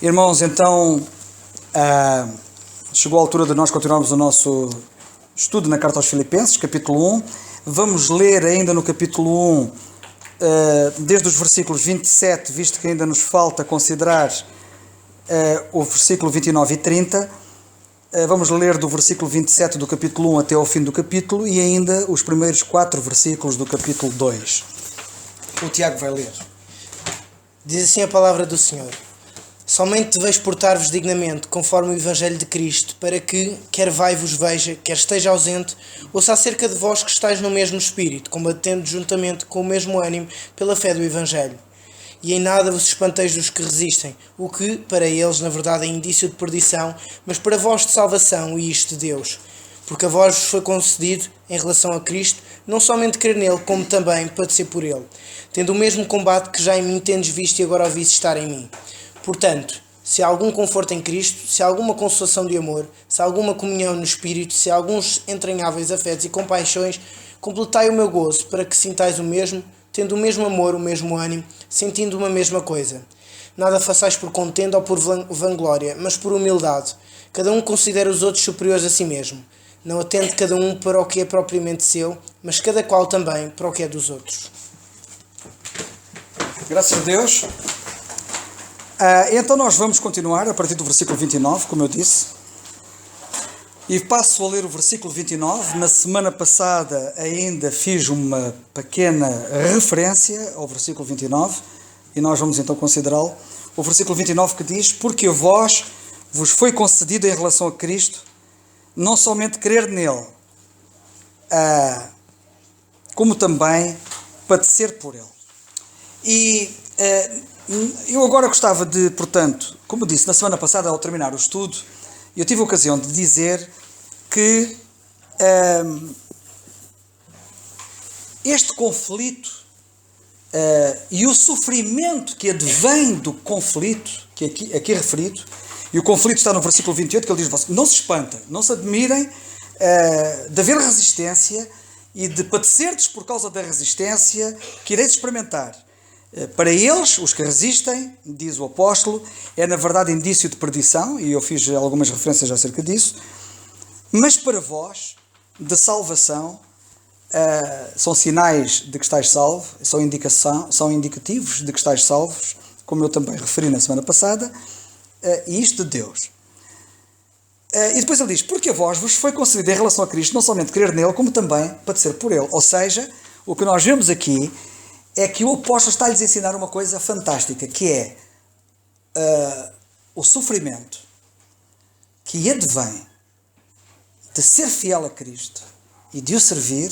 Irmãos, então chegou a altura de nós continuarmos o nosso estudo na Carta aos Filipenses, capítulo 1. Vamos ler ainda no capítulo 1, desde os versículos 27, visto que ainda nos falta considerar o versículo 29 e 30. Vamos ler do versículo 27 do capítulo 1 até ao fim do capítulo e ainda os primeiros 4 versículos do capítulo 2. O Tiago vai ler. Diz assim a palavra do Senhor: somente deveis portar-vos dignamente, conforme o Evangelho de Cristo, para que, quer vai vos veja, quer esteja ausente, ouça acerca de vós que estáis no mesmo espírito, combatendo juntamente com o mesmo ânimo pela fé do Evangelho. E em nada vos espanteis dos que resistem, o que, para eles, na verdade, é indício de perdição, mas para vós de salvação, e isto de Deus. Porque a vós vos foi concedido, em relação a Cristo, não somente crer nele, como também padecer por ele, tendo o mesmo combate que já em mim tendes visto e agora ouvis estar em mim. Portanto, se há algum conforto em Cristo, se há alguma consolação de amor, se há alguma comunhão no Espírito, se há alguns entranháveis afetos e compaixões, completai o meu gozo, para que sintais o mesmo, tendo o mesmo amor, o mesmo ânimo, sentindo uma mesma coisa. Nada façais por contenda ou por vanglória, mas por humildade. Cada um considera os outros superiores a si mesmo. Não atende cada um para o que é propriamente seu, mas cada qual também para o que é dos outros. Graças a Deus. Então nós vamos continuar a partir do versículo 29, como eu disse. E passo a ler o versículo 29. Na semana passada ainda fiz uma pequena referência ao versículo 29. E nós vamos então considerá-lo. O versículo 29 que diz: porque a vós vos foi concedido em relação a Cristo, não somente crer nele, como também padecer por ele. E eu agora gostava de, portanto, como disse na semana passada ao terminar o estudo, eu tive a ocasião de dizer que este conflito e o sofrimento que advém do conflito, que aqui é referido, e o conflito está no versículo 28, que ele diz: não se espantem, não se admirem de haver resistência e de padecerdes por causa da resistência que ireis experimentar. Para eles, os que resistem, diz o apóstolo, é na verdade indício de perdição, e eu fiz algumas referências acerca disso, mas para vós, de salvação, são sinais de que estáis salvos, são indicativos de que estáis salvos, como eu também referi na semana passada, e isto de Deus. E depois ele diz: porque a vós vos foi concedido em relação a Cristo, não somente crer nele, como também padecer por ele. Ou seja, o que nós vemos aqui é que o apóstolo está-lhes a ensinar uma coisa fantástica, que é o sofrimento que advém de ser fiel a Cristo e de o servir,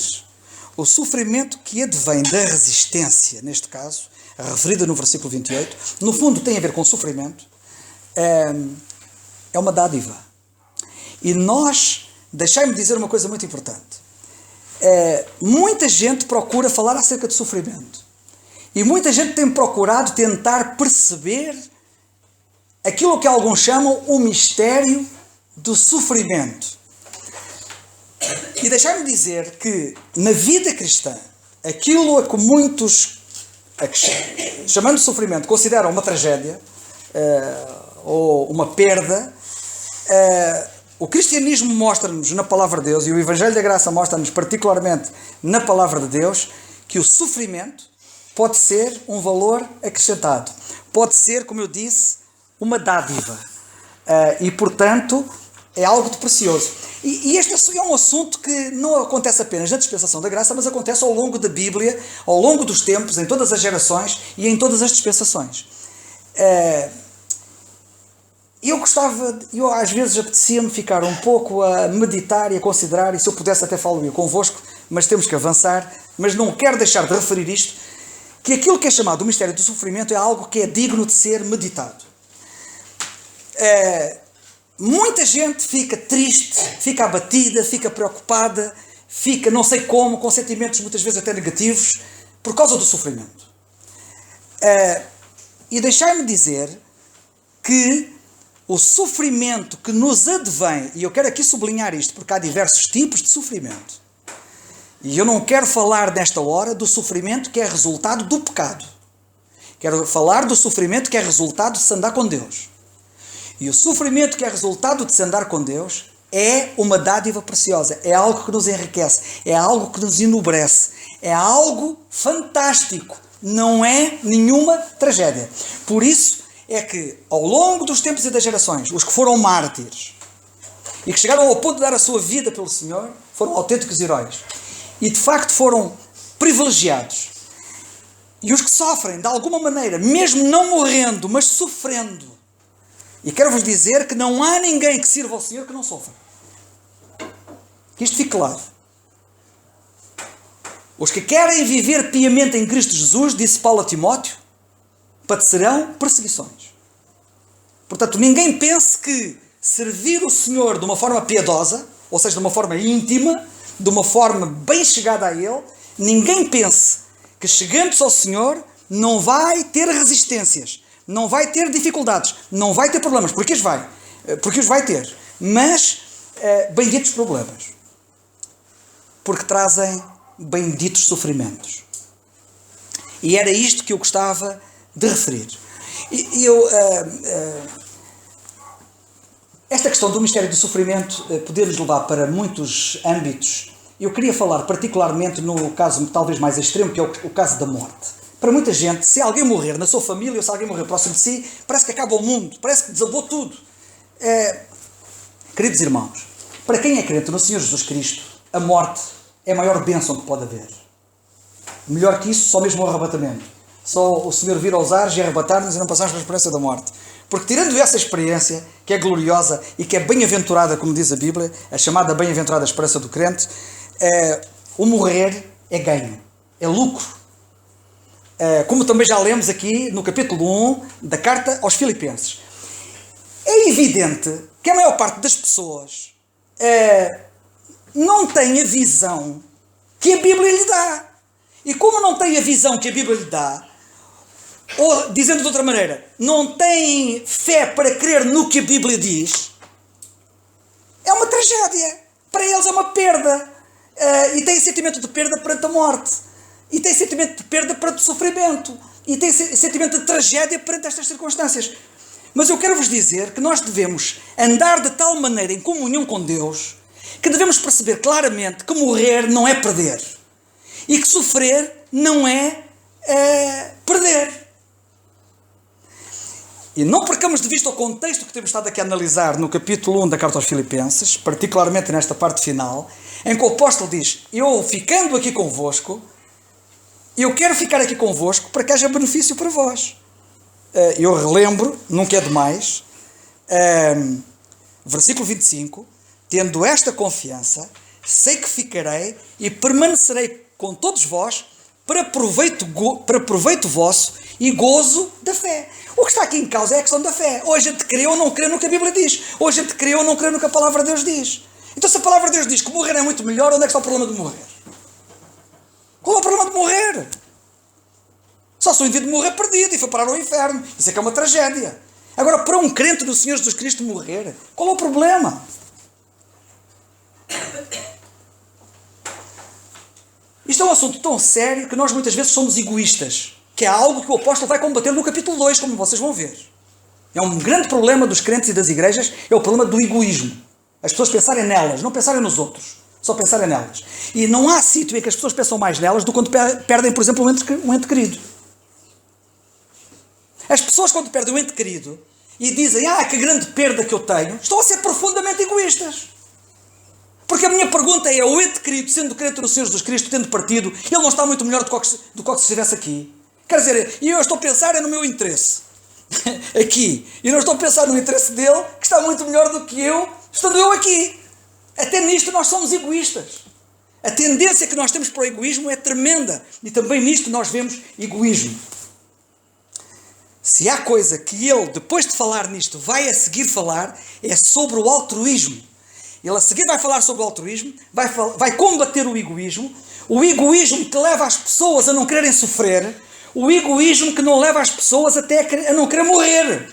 o sofrimento que advém da resistência, neste caso, referida no versículo 28, no fundo tem a ver com sofrimento, é uma dádiva. E nós, deixai-me dizer uma coisa muito importante, muita gente procura falar acerca de sofrimento. E muita gente tem procurado tentar perceber aquilo que alguns chamam o mistério do sofrimento. E deixai-me dizer que na vida cristã, aquilo a que muitos, chamando de sofrimento, consideram uma tragédia ou uma perda, o cristianismo mostra-nos na palavra de Deus, e o Evangelho da Graça mostra-nos particularmente na palavra de Deus, que o sofrimento pode ser um valor acrescentado. Pode ser, como eu disse, uma dádiva. E, portanto, é algo de precioso. E este é um assunto que não acontece apenas na dispensação da graça, mas acontece ao longo da Bíblia, ao longo dos tempos, em todas as gerações e em todas as dispensações. Eu às vezes apetecia-me ficar um pouco a meditar e a considerar, e se eu pudesse até falo convosco, mas temos que avançar, mas não quero deixar de referir isto, que aquilo que é chamado o mistério do sofrimento é algo que é digno de ser meditado. Muita gente fica triste, fica abatida, fica preocupada, fica não sei como, com sentimentos muitas vezes até negativos, por causa do sofrimento. E deixai-me dizer que o sofrimento que nos advém, e eu quero aqui sublinhar isto, porque há diversos tipos de sofrimento, e eu não quero falar nesta hora do sofrimento que é resultado do pecado. Quero falar do sofrimento que é resultado de se andar com Deus. E o sofrimento que é resultado de se andar com Deus é uma dádiva preciosa, é algo que nos enriquece, é algo que nos enobrece, é algo fantástico, não é nenhuma tragédia. Por isso é que, ao longo dos tempos e das gerações, os que foram mártires e que chegaram ao ponto de dar a sua vida pelo Senhor, foram autênticos heróis. E de facto foram privilegiados. E os que sofrem, de alguma maneira, mesmo não morrendo, mas sofrendo. E quero-vos dizer que não há ninguém que sirva ao Senhor que não sofra. Que isto fique claro. Os que querem viver piamente em Cristo Jesus, disse Paulo a Timóteo, padecerão perseguições. Portanto, ninguém pense que servir o Senhor de uma forma piedosa, ou seja, de uma forma íntima, de uma forma bem chegada a Ele, ninguém pense que chegando-se ao Senhor não vai ter resistências, não vai ter dificuldades, não vai ter problemas, porque os vai ter, mas benditos problemas, porque trazem benditos sofrimentos. E era isto que eu gostava de referir. Esta questão do mistério do sofrimento poder nos levar para muitos âmbitos. Eu queria falar particularmente no caso talvez mais extremo, que é o caso da morte. Para muita gente, se alguém morrer na sua família ou se alguém morrer próximo de si, parece que acaba o mundo, parece que desabou tudo. Queridos irmãos, para quem é crente no Senhor Jesus Cristo, a morte é a maior bênção que pode haver. Melhor que isso, só mesmo o arrebatamento. Só o Senhor vir aos ares e arrebatar-nos e não passarmos pela experiência da morte. Porque tirando essa experiência, que é gloriosa e que é bem-aventurada, como diz a Bíblia, a chamada bem-aventurada esperança do crente, o morrer é ganho, é lucro. Como também já lemos aqui no capítulo 1 da carta aos Filipenses. É evidente que a maior parte das pessoas não tem a visão que a Bíblia lhe dá. E como não tem a visão que a Bíblia lhe dá, ou, dizendo de outra maneira, não tem fé para crer no que a Bíblia diz, é uma tragédia. Para eles é uma perda. E tem sentimento de perda perante a morte. E tem sentimento de perda perante o sofrimento. E tem sentimento de tragédia perante estas circunstâncias. Mas eu quero vos dizer que nós devemos andar de tal maneira em comunhão com Deus que devemos perceber claramente que morrer não é perder. E que sofrer não é perder. E não percamos de vista o contexto que temos estado aqui a analisar no capítulo 1 da Carta aos Filipenses, particularmente nesta parte final, em que o apóstolo diz: eu ficando aqui convosco, eu quero ficar aqui convosco para que haja benefício para vós. Eu relembro, nunca é demais, versículo 25, tendo esta confiança, sei que ficarei e permanecerei com todos vós para proveito vosso e gozo da fé. O que está aqui em causa é a questão da fé. Ou a gente crê ou não crê no que a Bíblia diz. Ou a gente crê ou não crê no que a palavra de Deus diz. Então se a palavra de Deus diz que morrer é muito melhor, onde é que está o problema de morrer? Qual é o problema de morrer? Só se o indivíduo morrer perdido e foi parar ao inferno. Isso é que é uma tragédia. Agora, para um crente do Senhor Jesus Cristo morrer, qual é o problema? Isto é um assunto tão sério que nós muitas vezes somos egoístas, que é algo que o apóstolo vai combater no capítulo 2, como vocês vão ver. É um grande problema dos crentes e das igrejas, é o problema do egoísmo. As pessoas pensarem nelas, não pensarem nos outros, só pensarem nelas. E não há sítio em que as pessoas pensam mais nelas do que quando perdem, por exemplo, um ente querido. As pessoas, quando perdem um ente querido e dizem: que grande perda que eu tenho, estão a ser profundamente egoístas. Porque a minha pergunta é: o ente querido, sendo crente no Senhor Jesus Cristo, tendo partido, ele não está muito melhor do que se estivesse aqui? Quer dizer, e eu estou a pensar no meu interesse aqui, e não estou a pensar no interesse dele, que está muito melhor do que eu, estando eu aqui. Até nisto nós somos egoístas. A tendência que nós temos para o egoísmo é tremenda, e também nisto nós vemos egoísmo. Se há coisa que ele, depois de falar nisto, vai a seguir falar, é sobre o altruísmo. Ele a seguir vai falar sobre o altruísmo, vai combater o egoísmo que leva as pessoas a não quererem sofrer, o egoísmo que não leva as pessoas até a não querer morrer.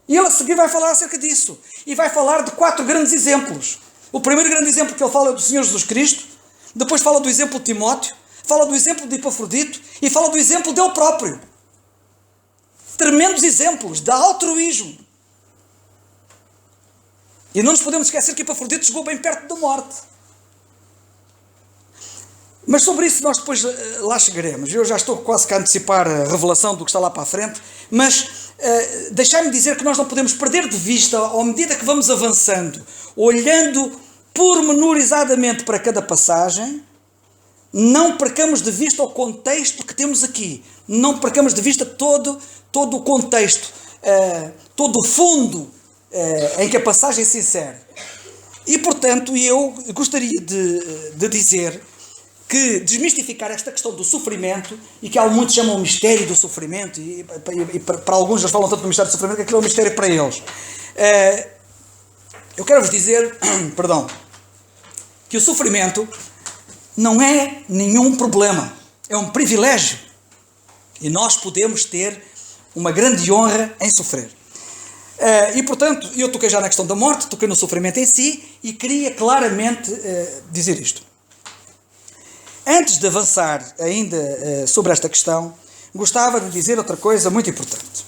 E ele a seguir vai falar acerca disso. E vai falar de 4 grandes exemplos. O primeiro grande exemplo que ele fala é do Senhor Jesus Cristo, depois fala do exemplo de Timóteo, fala do exemplo de Epafrodito e fala do exemplo dele próprio. Tremendos exemplos de altruísmo. E não nos podemos esquecer que Epafrodito chegou bem perto da morte. Mas sobre isso nós depois lá chegaremos. Eu já estou quase que a antecipar a revelação do que está lá para a frente, mas deixai-me dizer que nós não podemos perder de vista, à medida que vamos avançando, olhando pormenorizadamente para cada passagem, não percamos de vista o contexto que temos aqui. Não percamos de vista todo o contexto, todo o fundo em que a passagem se insere. E, portanto, eu gostaria de dizer que desmistificar esta questão do sofrimento, e que muitos chamam o mistério do sofrimento, e para alguns eles falam tanto do mistério do sofrimento que aquilo é um mistério para eles. Eu quero vos dizer, perdão, que o sofrimento não é nenhum problema, é um privilégio. E nós podemos ter uma grande honra em sofrer. E, portanto, eu toquei já na questão da morte, toquei no sofrimento em si, e queria claramente dizer isto. Antes de avançar ainda sobre esta questão, gostava de dizer outra coisa muito importante.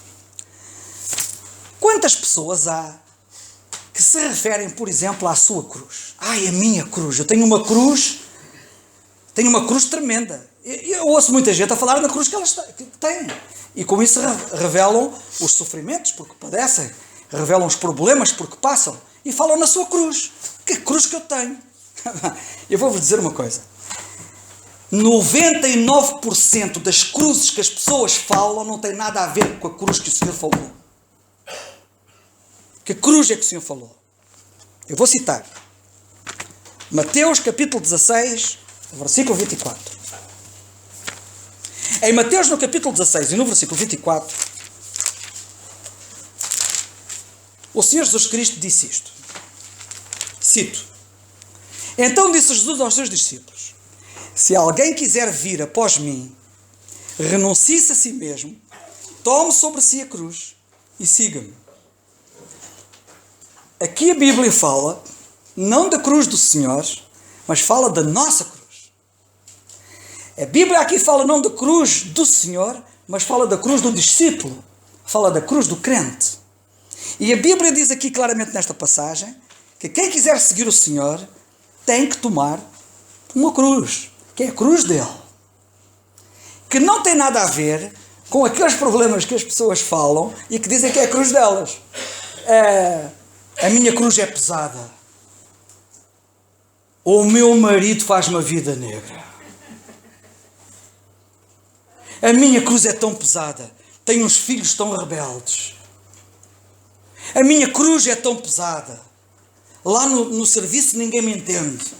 Quantas pessoas há que se referem, por exemplo, à sua cruz? Ai, a minha cruz, eu tenho uma cruz tremenda. Eu ouço muita gente a falar da cruz que elas têm. E com isso revelam os sofrimentos porque padecem, revelam os problemas porque passam, e falam na sua cruz. Que cruz que eu tenho? Eu vou-vos dizer uma coisa. 99% das cruzes que as pessoas falam não tem nada a ver com a cruz que o Senhor falou. Que cruz é que o Senhor falou? Eu vou citar. Mateus capítulo 16, versículo 24. Em Mateus no capítulo 16 e no versículo 24, o Senhor Jesus Cristo disse isto. Cito. Então disse Jesus aos seus discípulos: se alguém quiser vir após mim, renuncie-se a si mesmo, tome sobre si a cruz e siga-me. Aqui a Bíblia fala, não da cruz do Senhor, mas fala da nossa cruz. A Bíblia aqui fala não da cruz do Senhor, mas fala da cruz do discípulo, fala da cruz do crente. E a Bíblia diz aqui claramente nesta passagem, que quem quiser seguir o Senhor, tem que tomar uma cruz, que é a cruz dele, que não tem nada a ver com aqueles problemas que as pessoas falam e que dizem que é a cruz delas. A minha cruz é pesada, ou o meu marido faz-me a vida negra, a minha cruz é tão pesada, tenho uns filhos tão rebeldes, a minha cruz é tão pesada, lá no serviço ninguém me entende.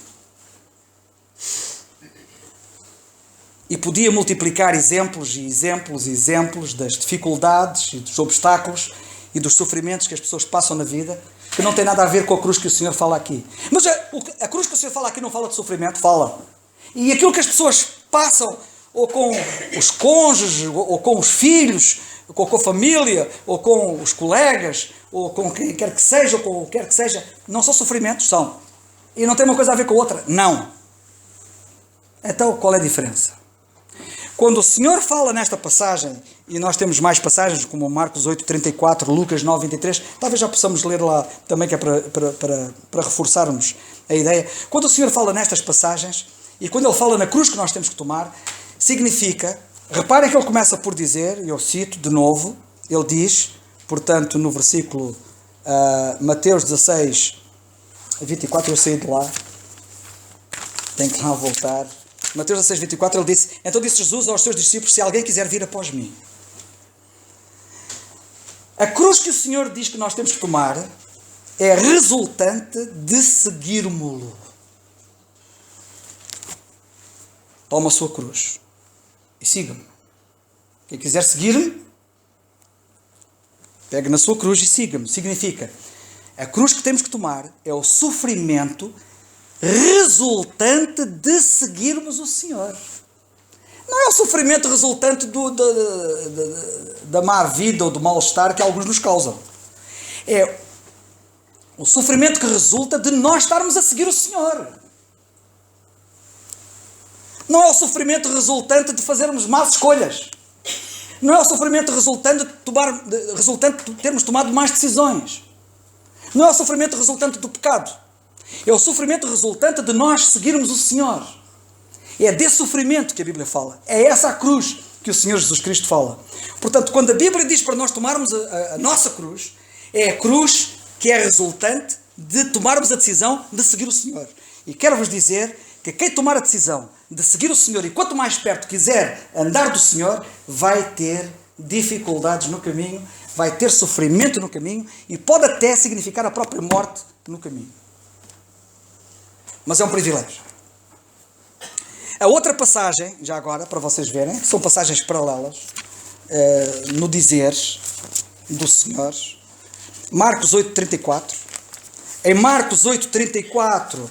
E podia multiplicar exemplos das dificuldades e dos obstáculos e dos sofrimentos que as pessoas passam na vida, que não tem nada a ver com a cruz que o Senhor fala aqui. Mas a cruz que o Senhor fala aqui não fala de sofrimento? Fala. E aquilo que as pessoas passam, ou com os cônjuges, ou com os filhos, ou com a família, ou com os colegas, ou com quem quer que seja, ou com o que quer que seja, não são sofrimentos? São. E não tem uma coisa a ver com a outra? Não. Então, qual é a diferença? Quando o Senhor fala nesta passagem, e nós temos mais passagens, como Marcos 8:34, Lucas 9:23, talvez já possamos ler lá também, que é para reforçarmos a ideia. Quando o Senhor fala nestas passagens, e quando Ele fala na cruz que nós temos que tomar, significa, reparem que Ele começa por dizer, e eu cito de novo, Ele diz, portanto, no versículo Mateus 16, 24, eu saí de lá, tenho que lá voltar. Mateus 16, 24, ele disse: então disse Jesus aos seus discípulos: se alguém quiser vir após mim. A cruz que o Senhor diz que nós temos que tomar é resultante de seguirmo-lo. Toma a sua cruz e siga-me. Quem quiser seguir-me, pegue na sua cruz e siga-me. Significa, a cruz que temos que tomar é o sofrimento resultante de seguirmos o Senhor. Não é o sofrimento resultante da má vida ou do mal-estar que alguns nos causam. É o sofrimento que resulta de nós estarmos a seguir o Senhor. Não é o sofrimento resultante de fazermos más escolhas. Não é o sofrimento resultante de termos tomado más decisões. Não é o sofrimento resultante do pecado. É o sofrimento resultante de nós seguirmos o Senhor. É desse sofrimento que a Bíblia fala. É essa a cruz que o Senhor Jesus Cristo fala. Portanto, quando a Bíblia diz para nós tomarmos a nossa cruz, é a cruz que é resultante de tomarmos a decisão de seguir o Senhor. E quero-vos dizer que quem tomar a decisão de seguir o Senhor e quanto mais perto quiser andar do Senhor, vai ter dificuldades no caminho, vai ter sofrimento no caminho e pode até significar a própria morte no caminho. Mas é um privilégio. A outra passagem, já agora, para vocês verem, são passagens paralelas, no dizeres do Senhor. Marcos 8,34. Em Marcos 8,34,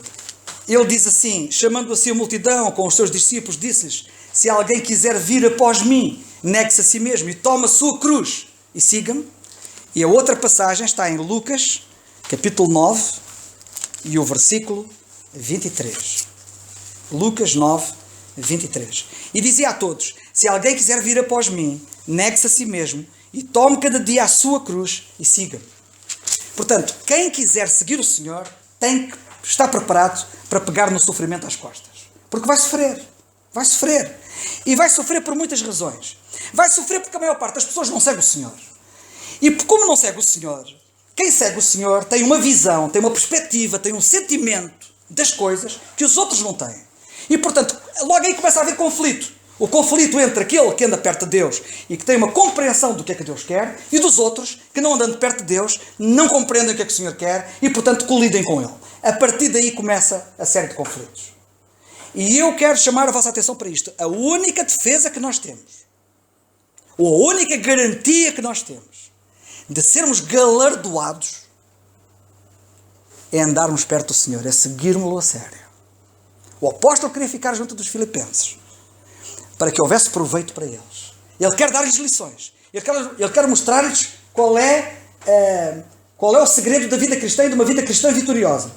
ele diz assim, chamando assim a multidão com os seus discípulos, disse-lhes, se alguém quiser vir após mim, negue-se a si mesmo e tome a sua cruz e siga-me. E a outra passagem está em Lucas, capítulo 9, e o versículo 23. Lucas 9, 23. E dizia a todos, se alguém quiser vir após mim, negue-se a si mesmo e tome cada dia a sua cruz e siga-me. Portanto, quem quiser seguir o Senhor tem que estar preparado para pegar no sofrimento às costas. Porque vai sofrer. Vai sofrer. E vai sofrer por muitas razões. Vai sofrer porque a maior parte das pessoas não segue o Senhor. E como não segue o Senhor, quem segue o Senhor tem uma visão, tem uma perspectiva, tem um sentimento das coisas que os outros não têm. E, portanto, logo aí começa a haver conflito. O conflito entre aquele que anda perto de Deus e que tem uma compreensão do que é que Deus quer e dos outros que, não andando perto de Deus, não compreendem o que é que o Senhor quer e, portanto, colidem com Ele. A partir daí começa a série de conflitos. E eu quero chamar a vossa atenção para isto. A única defesa que nós temos, ou a única garantia que nós temos de sermos galardoados é andarmos perto do Senhor, é seguirmos-lo a sério. O apóstolo queria ficar junto dos filipenses para que houvesse proveito para eles. Ele quer dar-lhes lições. Ele quer mostrar-lhes qual é o segredo da vida cristã e de uma vida cristã vitoriosa.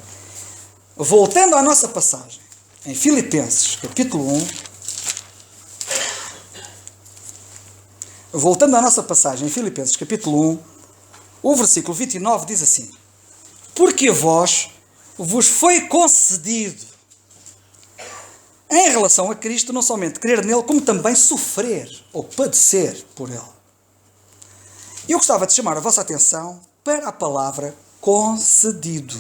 Voltando à nossa passagem, em Filipenses, capítulo 1. Voltando à nossa passagem, em Filipenses, capítulo 1, o versículo 29 diz assim, porque a vós vos foi concedido, em relação a Cristo, não somente crer nele, como também sofrer ou padecer por ele. Eu gostava de chamar a vossa atenção para a palavra concedido.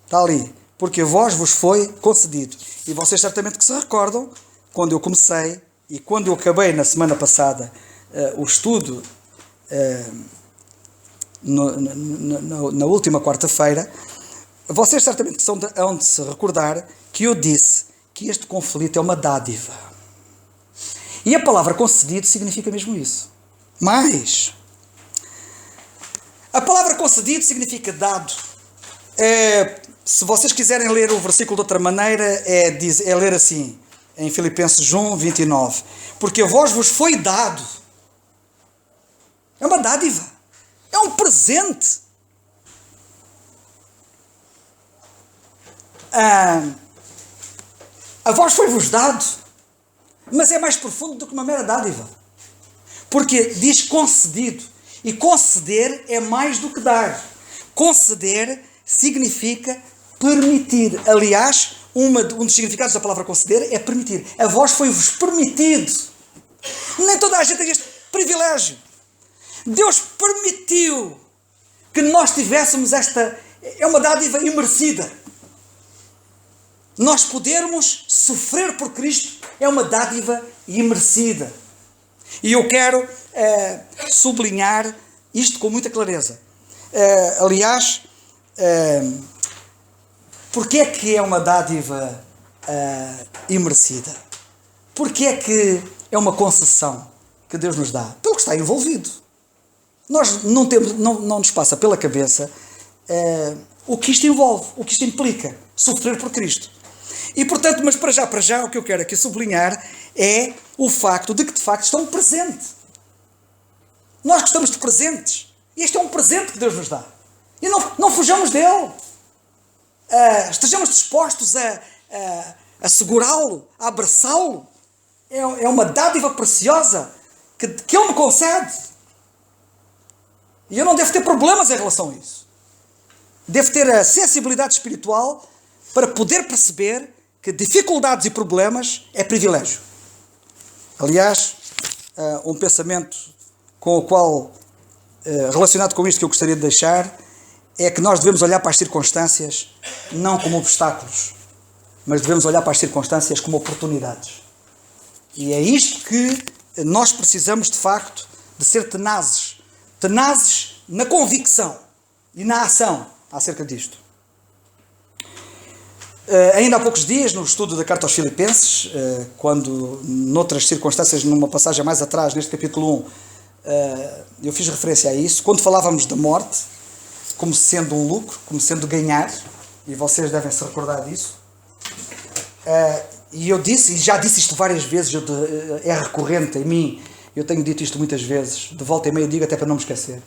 Está ali. Porque a vós vos foi concedido. E vocês certamente que se recordam, quando eu comecei e quando eu acabei na semana passada o estudo, na última quarta-feira, vocês certamente hão de se recordar que eu disse que este conflito é uma dádiva. E a palavra concedido significa mesmo isso. Mas a palavra concedido significa dado. Se vocês quiserem ler o versículo de outra maneira, é ler assim, em Filipenses 1, 29. Porque a vós vos foi dado. É uma dádiva. É um presente. A vós foi-vos dado, mas é mais profundo do que uma mera dádiva. Porque diz concedido. E conceder é mais do que dar. Conceder significa permitir. Aliás, um dos significados da palavra conceder é permitir. A vós foi-vos permitido. Nem toda a gente tem este privilégio. Deus permitiu que nós tivéssemos esta... É uma dádiva imerecida. Nós podermos sofrer por Cristo é uma dádiva imerecida. E eu quero sublinhar isto com muita clareza. Aliás, porque é que é uma dádiva imerecida? Porque é que é uma concessão que Deus nos dá? Pelo que está envolvido. Nós não nos passa pela cabeça o que isto envolve, o que isto implica, sofrer por Cristo. E, portanto, mas para já, o que eu quero aqui sublinhar é o facto de que, de facto, estão presentes. Nós gostamos de presentes. E este é um presente que Deus nos dá. E não fujamos dele. Estejamos dispostos a segurá-lo, a abraçá-lo. É uma dádiva preciosa que Ele me concede. E eu não devo ter problemas em relação a isso. devo ter a sensibilidade espiritual para poder perceber que dificuldades e problemas é privilégio. Aliás, um pensamento com o qual, relacionado com isto que eu gostaria de deixar, é que nós devemos olhar para as circunstâncias não como obstáculos, mas devemos olhar para as circunstâncias como oportunidades. E é isto que nós precisamos, de facto, de ser tenazes. Tenazes na convicção e na ação acerca disto. Ainda há poucos dias, no estudo da carta aos Filipenses, quando, noutras circunstâncias, numa passagem mais atrás, neste capítulo 1, eu fiz referência a isso, quando falávamos da morte, como sendo um lucro, como sendo ganhar, e vocês devem se recordar disso, e eu disse, e já disse isto várias vezes, é recorrente em mim, eu tenho dito isto muitas vezes, de volta e meia digo até para não me esquecer,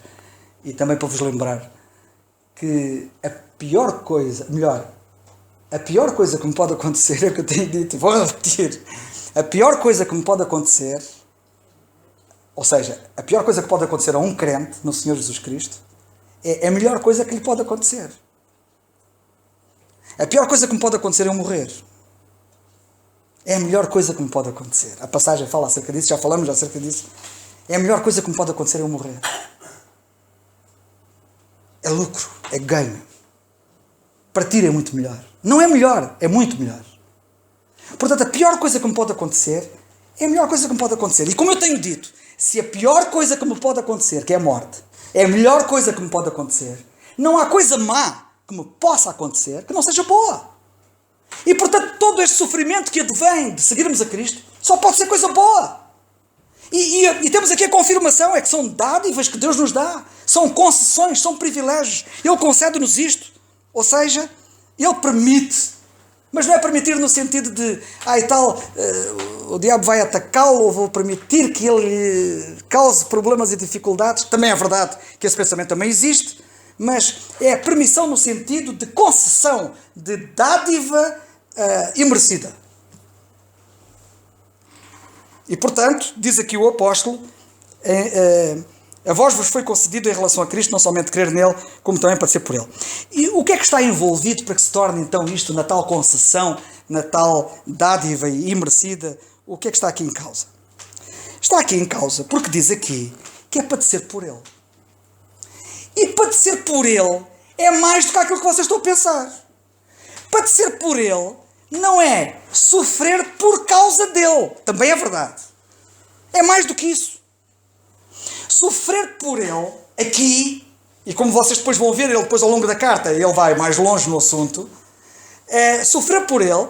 e também para vos lembrar, que a pior coisa que me pode acontecer, é o que eu tenho dito, vou repetir, a pior coisa que me pode acontecer, ou seja, a pior coisa que pode acontecer a um crente no Senhor Jesus Cristo, é a melhor coisa que lhe pode acontecer. A pior coisa que me pode acontecer é eu morrer. É a melhor coisa que me pode acontecer. A passagem fala acerca disso, já falamos acerca disso. É a melhor coisa que me pode acontecer é eu morrer. É lucro, é ganho. Partir é muito melhor. Não é melhor, é muito melhor. Portanto, a pior coisa que me pode acontecer é a melhor coisa que me pode acontecer. E como eu tenho dito, se a pior coisa que me pode acontecer, que é a morte, é a melhor coisa que me pode acontecer, não há coisa má que me possa acontecer que não seja boa. E, portanto, todo este sofrimento que advém de seguirmos a Cristo só pode ser coisa boa. E temos aqui a confirmação, é que são dádivas que Deus nos dá, são concessões, são privilégios. Ele concede-nos isto, ou seja, Ele permite, mas não é permitir no sentido de, o diabo vai atacá-lo, ou vou permitir que ele cause problemas e dificuldades. Também é verdade que esse pensamento também existe, mas é permissão no sentido de concessão, de dádiva imerecida. E, portanto, diz aqui o apóstolo, a vós vos foi concedido em relação a Cristo, não somente crer nele, como também padecer por ele. E o que é que está envolvido para que se torne então isto na tal concessão, na tal dádiva imerecida? O que é que está aqui em causa? Está aqui em causa porque diz aqui que é padecer por ele. E padecer por ele é mais do que aquilo que vocês estão a pensar. Padecer por ele não é sofrer por causa dele. Também é verdade. É mais do que isso. Sofrer por ele, aqui, e como vocês depois vão ver, ele depois ao longo da carta, ele vai mais longe no assunto, sofrer por ele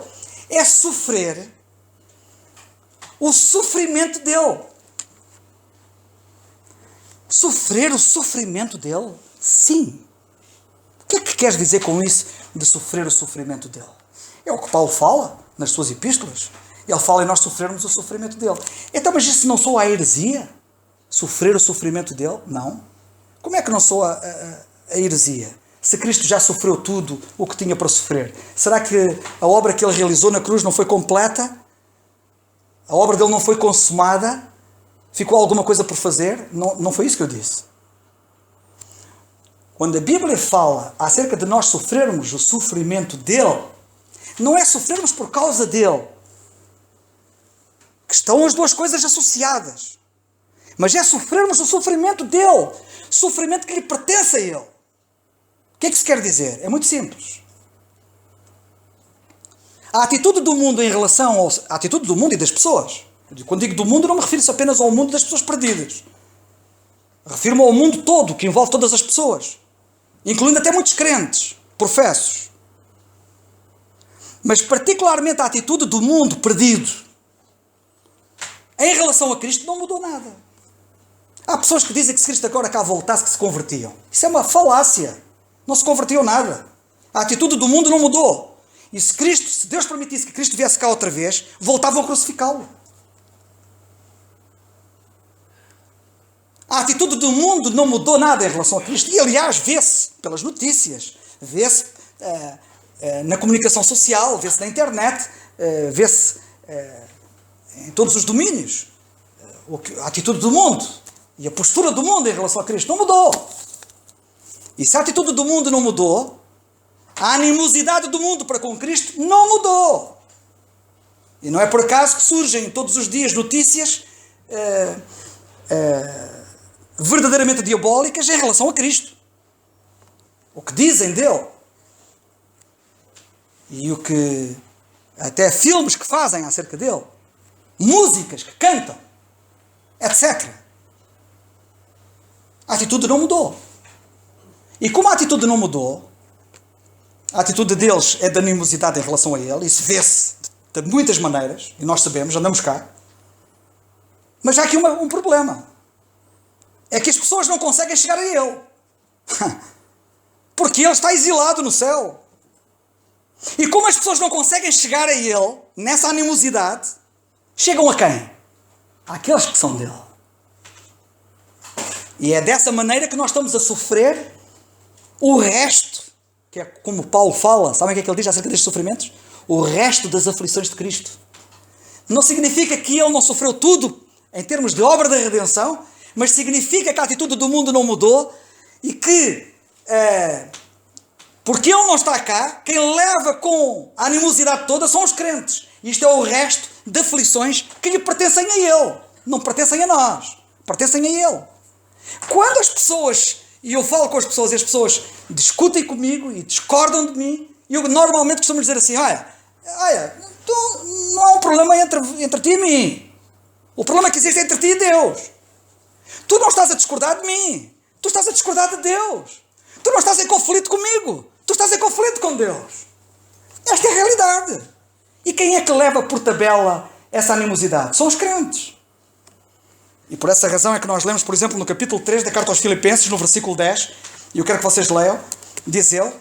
é sofrer o sofrimento dele. Sofrer o sofrimento dele? Sim. O que é que queres dizer com isso, de sofrer o sofrimento dele? É o que Paulo fala nas suas epístolas. Ele fala em nós sofrermos o sofrimento dele. Então, mas isso não soa a heresia? Sofrer o sofrimento dele? Não. Como é que não soa a heresia? Se Cristo já sofreu tudo o que tinha para sofrer, será que a obra que ele realizou na cruz não foi completa? A obra dele não foi consumada? Ficou alguma coisa por fazer? Não foi isso que eu disse. Quando a Bíblia fala acerca de nós sofrermos o sofrimento dele, não é sofrermos por causa dele, que estão as duas coisas associadas, mas é sofrermos o sofrimento dele, sofrimento que lhe pertence a ele. O que é que isso quer dizer? É muito simples. A atitude do mundo em relação à atitude do mundo e das pessoas. Quando digo do mundo, não me refiro apenas ao mundo das pessoas perdidas. Refiro-me ao mundo todo, que envolve todas as pessoas, incluindo até muitos crentes, professos. Mas particularmente a atitude do mundo perdido em relação a Cristo não mudou nada. Há pessoas que dizem que se Cristo agora cá voltasse, que se convertiam. Isso é uma falácia. Não se convertiam nada. A atitude do mundo não mudou. E se Deus permitisse que Cristo viesse cá outra vez, voltavam a crucificá-lo. A atitude do mundo não mudou nada em relação a Cristo. E, aliás, vê-se pelas notícias, vê-se na comunicação social, vê-se na internet, vê-se em todos os domínios. A atitude do mundo e a postura do mundo em relação a Cristo não mudou. E se a atitude do mundo não mudou, A animosidade do mundo para com Cristo não mudou. E não é por acaso que surgem todos os dias notícias verdadeiramente diabólicas em relação a Cristo. O que dizem dele. E o que até filmes que fazem acerca dele. Músicas que cantam. Etc. A atitude não mudou. E como a atitude não mudou, a atitude deles é de animosidade em relação a ele. Isso vê-se de muitas maneiras. E nós sabemos, andamos cá. Mas há aqui um problema. É que as pessoas não conseguem chegar a ele. Porque ele está exilado no céu. E como as pessoas não conseguem chegar a ele, nessa animosidade, chegam a quem? Àqueles que são dele. E é dessa maneira que nós estamos a sofrer o resto, que é como Paulo fala, sabem o que é que ele diz acerca destes sofrimentos? O resto das aflições de Cristo. Não significa que ele não sofreu tudo em termos de obra da redenção, mas significa que a atitude do mundo não mudou e que, porque ele não está cá, quem leva com a animosidade toda são os crentes. Isto é o resto de aflições que lhe pertencem a ele. Não pertencem a nós. Pertencem a ele. Quando as pessoas, e eu falo com as pessoas, e as pessoas discutem comigo e discordam de mim, e eu normalmente costumo dizer assim, olha, não há um problema entre ti e mim. O problema que existe é entre ti e Deus. Tu não estás a discordar de mim. Tu estás a discordar de Deus. Tu não estás em conflito comigo. Tu estás em conflito com Deus. Esta é a realidade. E quem é que leva por tabela essa animosidade? São os crentes. E por essa razão é que nós lemos, por exemplo, no capítulo 3 da carta aos Filipenses, no versículo 10, e eu quero que vocês leiam, diz ele,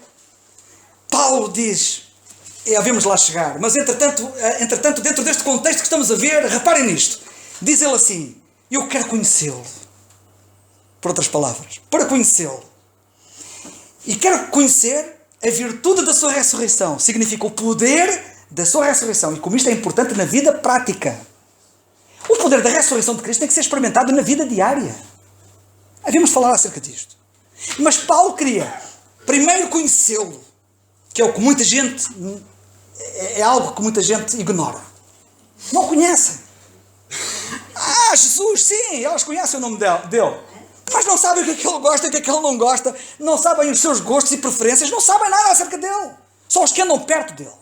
Paulo diz, e havemos lá chegar, mas entretanto, dentro deste contexto que estamos a ver, reparem nisto, diz ele assim, eu quero conhecê-lo. Por outras palavras, para conhecê-lo. E quero conhecer a virtude da sua ressurreição. Significa o poder da sua ressurreição. E como isto é importante na vida prática. O poder da ressurreição de Cristo tem que ser experimentado na vida diária. Havíamos falar acerca disto. Mas Paulo queria primeiro conhecê-lo, que é o que muita gente, é algo que muita gente ignora. Não conhecem. Jesus, sim, elas conhecem o nome dele. Mas não sabem o que é que ele gosta e o que é que ele não gosta. Não sabem os seus gostos e preferências. Não sabem nada acerca dele. Só os que andam perto dele.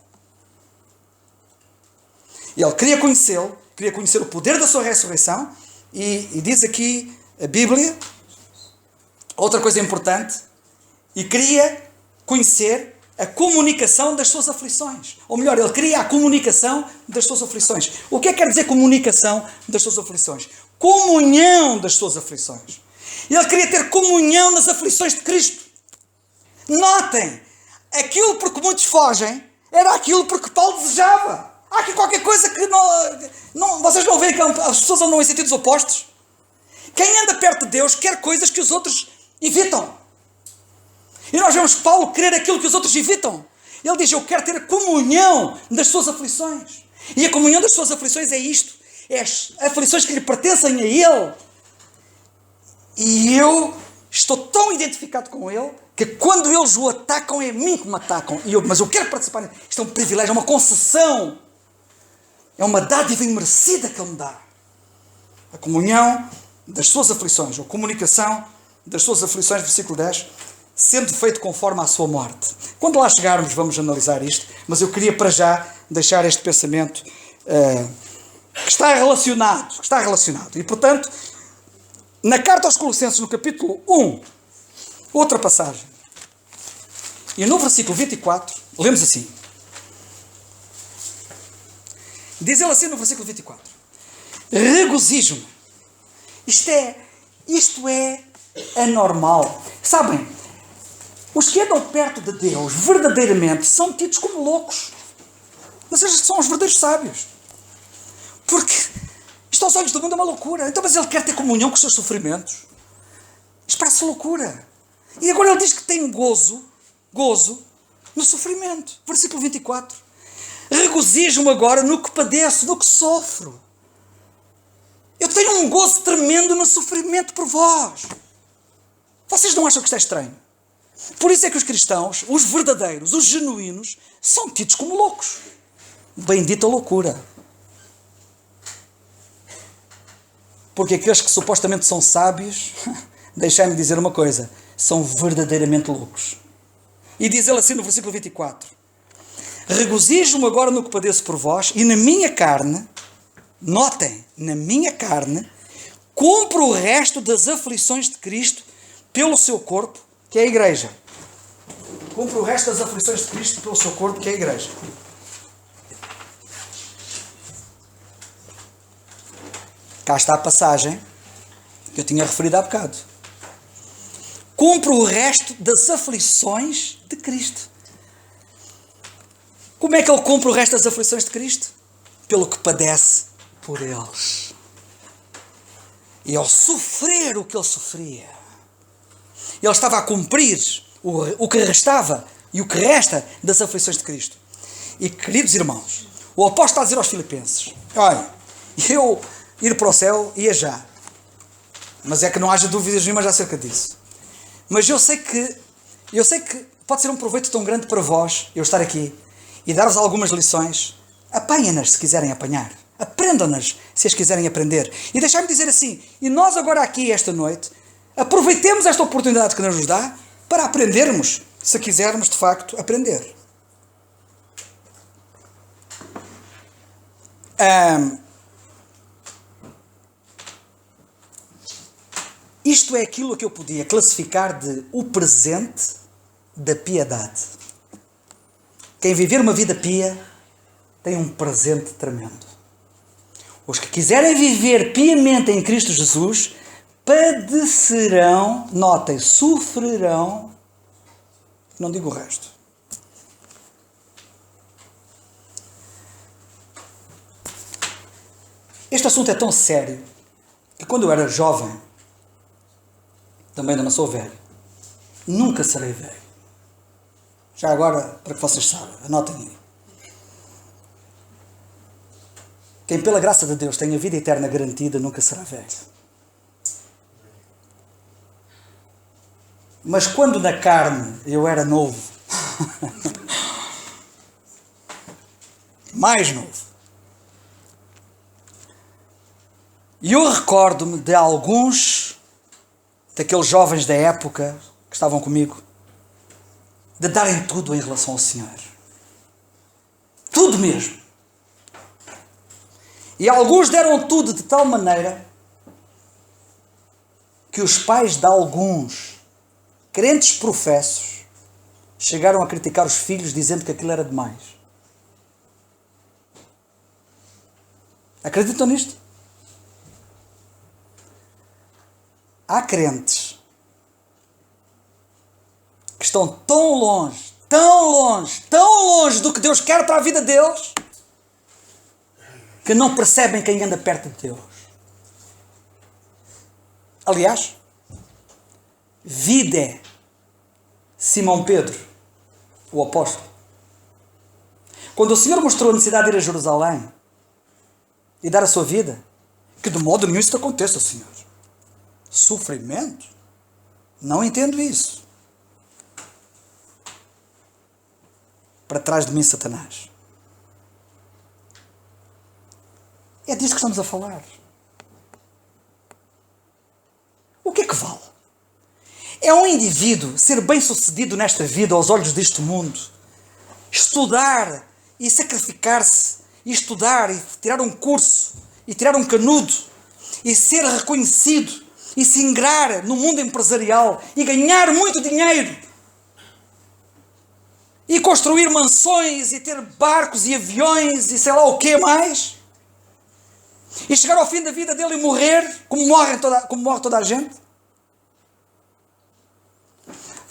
E ele queria conhecê-lo. Queria conhecer o poder da sua ressurreição. E diz aqui a Bíblia. Outra coisa importante. E queria conhecer a comunicação das suas aflições. Ou melhor, ele queria a comunicação das suas aflições. O que é que quer dizer comunicação das suas aflições? Comunhão das suas aflições. Ele queria ter comunhão nas aflições de Cristo. Notem, aquilo por que muitos fogem era aquilo por que Paulo desejava. Há aqui qualquer coisa que não vocês não veem que as pessoas andam em sentidos opostos? Quem anda perto de Deus quer coisas que os outros evitam. E nós vemos Paulo querer aquilo que os outros evitam. Ele diz, eu quero ter a comunhão das suas aflições. E a comunhão das suas aflições é isto. É as aflições que lhe pertencem a ele. E eu estou tão identificado com ele que quando eles o atacam é a mim que me atacam. Mas eu quero participar. Isto é um privilégio, é uma concessão. É uma dádiva imerecida que ele me dá. A comunhão das suas aflições, ou comunicação das suas aflições, versículo 10, sendo feito conforme à sua morte. Quando lá chegarmos vamos analisar isto, mas eu queria para já deixar este pensamento que está relacionado. E portanto, na carta aos Colossenses, no capítulo 1, outra passagem, e no versículo 24, lemos assim. Diz ele assim no versículo 24. Regozijo-me. Isto é anormal. Sabem, os que andam perto de Deus, verdadeiramente, são tidos como loucos. Mas estes são os verdadeiros sábios. Porque isto aos olhos do mundo é uma loucura. Então, mas ele quer ter comunhão com os seus sofrimentos. Isto parece loucura. E agora ele diz que tem gozo no sofrimento. Versículo 24. Regozijo-me agora no que padeço, no que sofro. Eu tenho um gozo tremendo no sofrimento por vós. Vocês não acham que isto é estranho? Por isso é que os cristãos, os verdadeiros, os genuínos, são tidos como loucos. Bendita loucura. Porque aqueles que supostamente são sábios, deixai-me dizer uma coisa, são verdadeiramente loucos. E diz ele assim no versículo 24: regozijo-me agora no que padeço por vós, e na minha carne, notem, na minha carne, cumpro o resto das aflições de Cristo pelo seu corpo, que é a igreja. Cumpro o resto das aflições de Cristo pelo seu corpo, que é a igreja. Cá está a passagem que eu tinha referido há bocado. Cumpre o resto das aflições de Cristo. Como é que ele cumpre o resto das aflições de Cristo? Pelo que padece por eles. E ao sofrer o que ele sofria, ele estava a cumprir o que restava e o que resta das aflições de Cristo. E, queridos irmãos, o apóstolo está a dizer aos filipenses: olha, eu ir para o céu ia já, mas é que não haja dúvidas nenhumas acerca disso. Mas eu sei que pode ser um proveito tão grande para vós eu estar aqui e dar-vos algumas lições. Apanhem-nas se quiserem apanhar, aprendam-nas se as quiserem aprender. E deixai-me dizer assim, e nós agora aqui esta noite aproveitemos esta oportunidade que nos dá para aprendermos, se quisermos de facto aprender. Isto é aquilo que eu podia classificar de o presente da piedade. Quem viver uma vida pia tem um presente tremendo. Os que quiserem viver piamente em Cristo Jesus padecerão, notem, sofrerão, não digo o resto. Este assunto é tão sério que quando eu era jovem, também ainda não sou velho, nunca serei velho. Já agora, para que vocês saibam, anotem aí. Quem pela graça de Deus tem a vida eterna garantida nunca será velho. Mas quando na carne eu era novo, mais novo, e eu recordo-me de alguns daqueles jovens da época que estavam comigo, de darem tudo em relação ao Senhor. Tudo mesmo. E alguns deram tudo de tal maneira que os pais de alguns crentes professos chegaram a criticar os filhos dizendo que aquilo era demais. Acreditam nisto? Há crentes que estão tão longe, tão longe, tão longe do que Deus quer para a vida deles, que não percebem quem anda perto de Deus. Aliás, vide Simão Pedro, o apóstolo. Quando o Senhor mostrou a necessidade de ir a Jerusalém e dar a sua vida, que de modo nenhum isso aconteça, Senhor. Sofrimento? Não entendo isso. Para trás de mim, Satanás. É disto que estamos a falar. O que é que vale? É um indivíduo ser bem-sucedido nesta vida aos olhos deste mundo, estudar e sacrificar-se, e estudar e tirar um curso, e tirar um canudo, e ser reconhecido, e se ingrar no mundo empresarial, e ganhar muito dinheiro, e construir mansões, e ter barcos e aviões, e sei lá o que mais, e chegar ao fim da vida dele e morrer, como morre toda a gente?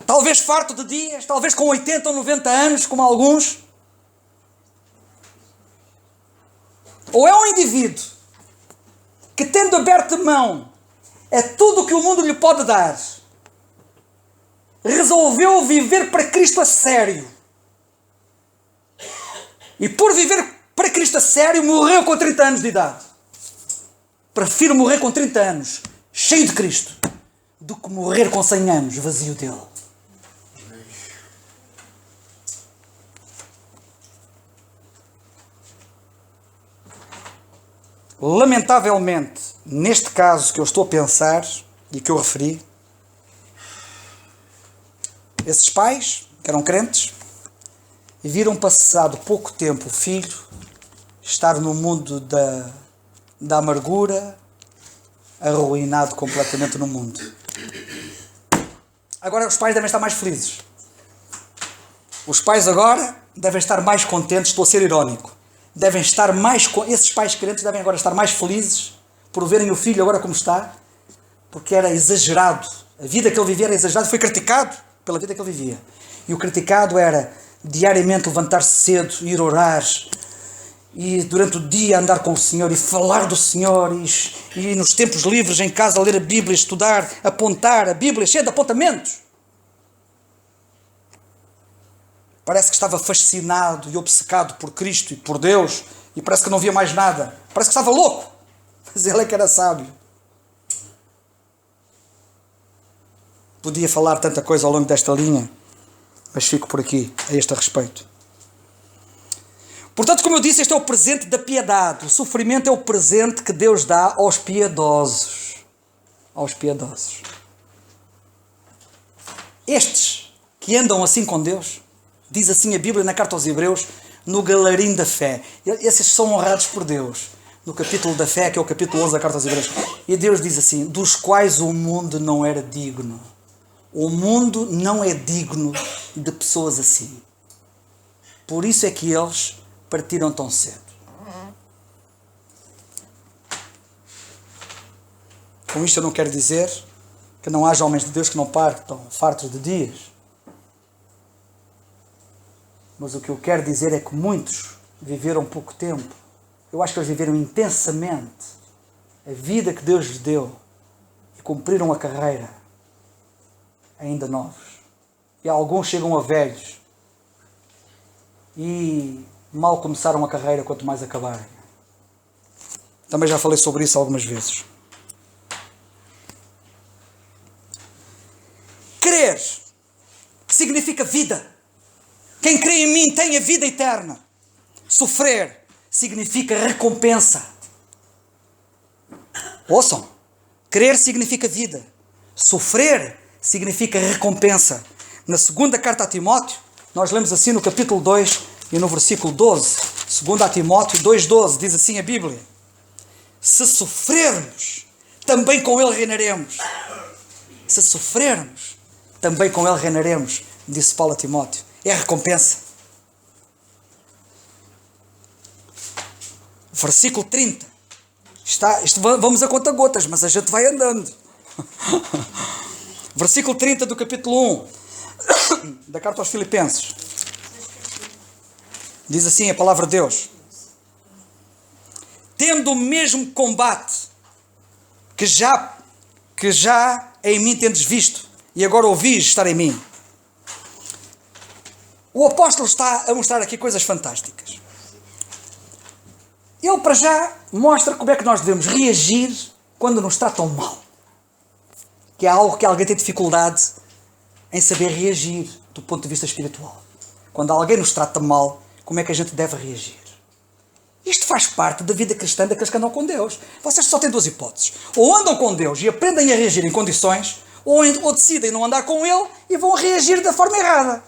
Talvez farto de dias, talvez com 80 ou 90 anos, como alguns. Ou é um indivíduo que, tendo aberto mão a tudo o que o mundo lhe pode dar, resolveu viver para Cristo a sério. E por viver para Cristo a sério, morreu com 30 anos de idade. Prefiro morrer com 30 anos, cheio de Cristo, do que morrer com 100 anos, vazio dele. Lamentavelmente, neste caso que eu estou a pensar e que eu referi, esses pais, que eram crentes, viram passado pouco tempo o filho estar no mundo da amargura, arruinado completamente no mundo. Agora os pais devem estar mais felizes. Os pais agora devem estar mais contentes, estou a ser irónico. Devem estar esses pais crentes devem agora estar mais felizes por verem o filho agora como está, porque era exagerado. A vida que ele vivia era exagerada, foi criticado pela vida que ele vivia. E o criticado era diariamente levantar-se cedo, ir orar, e durante o dia andar com o Senhor e falar do Senhor, e nos tempos livres em casa ler a Bíblia, estudar, apontar a Bíblia, cheia de apontamentos. Parece que estava fascinado e obcecado por Cristo e por Deus, e parece que não via mais nada. Parece que estava louco, mas ele é que era sábio. Podia falar tanta coisa ao longo desta linha, mas fico por aqui a este respeito. Portanto, como eu disse, este é o presente da piedade. O sofrimento é o presente que Deus dá aos piedosos. Aos piedosos. Estes que andam assim com Deus, diz assim a Bíblia na carta aos Hebreus, no galarim da fé. Esses são honrados por Deus. No capítulo da fé, que é o capítulo 11 da carta aos Hebreus. E Deus diz assim, dos quais o mundo não era digno. O mundo não é digno de pessoas assim. Por isso é que eles partiram tão cedo. Com isto eu não quero dizer que não haja homens de Deus que não partam fartos de dias. Mas o que eu quero dizer é que muitos viveram pouco tempo. Eu acho que eles viveram intensamente a vida que Deus lhes deu e cumpriram a carreira ainda novos. E alguns chegam a velhos e mal começaram a carreira, quanto mais acabarem. Também já falei sobre isso algumas vezes. Crer significa vida. Quem crê em mim tem a vida eterna. Sofrer significa recompensa. Ouçam. Crer significa vida. Sofrer significa recompensa. Na segunda carta a Timóteo, nós lemos assim no capítulo 2 e no versículo 12. Segunda a Timóteo 2,12, diz assim a Bíblia. Se sofrermos, também com ele reinaremos. Se sofrermos, também com ele reinaremos, disse Paulo a Timóteo. É a recompensa. Versículo 30. Vamos a conta-gotas, mas a gente vai andando. Versículo 30 do capítulo 1 da carta aos Filipenses. Diz assim a palavra de Deus. Tendo o mesmo combate que já em mim tendes visto, e agora ouvis estar em mim. O apóstolo está a mostrar aqui coisas fantásticas. Ele para já mostra como é que nós devemos reagir quando nos tratam mal. Que é algo que alguém tem dificuldade em saber reagir do ponto de vista espiritual. Quando alguém nos trata mal, como é que a gente deve reagir? Isto faz parte da vida cristã daqueles que andam com Deus. Vocês só têm duas hipóteses. Ou andam com Deus e aprendem a reagir em condições, ou decidem não andar com Ele e vão reagir da forma errada.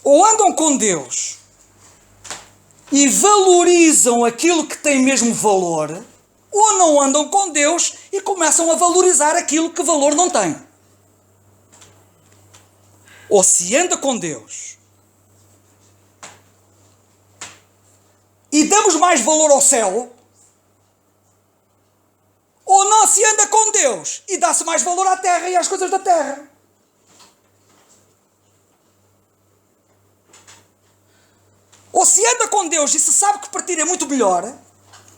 Ou andam com Deus e valorizam aquilo que tem mesmo valor, ou não andam com Deus e começam a valorizar aquilo que valor não tem. Ou se anda com Deus e damos mais valor ao céu, ou não se anda com Deus e dá-se mais valor à terra e às coisas da terra. Ou se anda com Deus e se sabe que partir é muito melhor,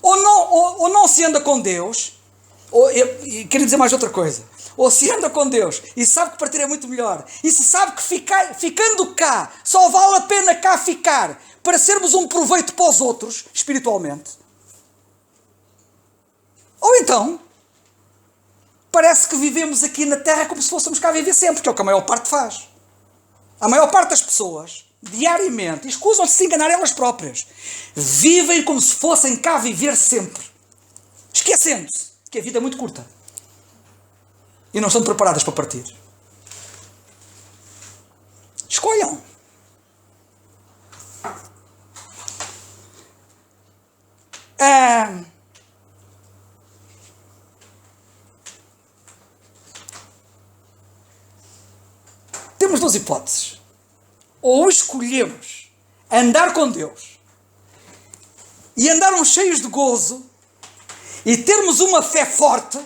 ou não se anda com Deus, e quero dizer mais outra coisa, ou se anda com Deus e sabe que partir é muito melhor, e se sabe que ficando cá, só vale a pena cá ficar, para sermos um proveito para os outros, espiritualmente. Ou então, parece que vivemos aqui na Terra como se fôssemos cá viver sempre, que é o que a maior parte faz. A maior parte das pessoas diariamente, e escusam-se de se enganar elas próprias, vivem como se fossem cá viver sempre, esquecendo-se que a vida é muito curta e não estão preparadas para partir. Escolham. Temos duas hipóteses. Ou escolhemos andar com Deus e andarmos cheios de gozo e termos uma fé forte,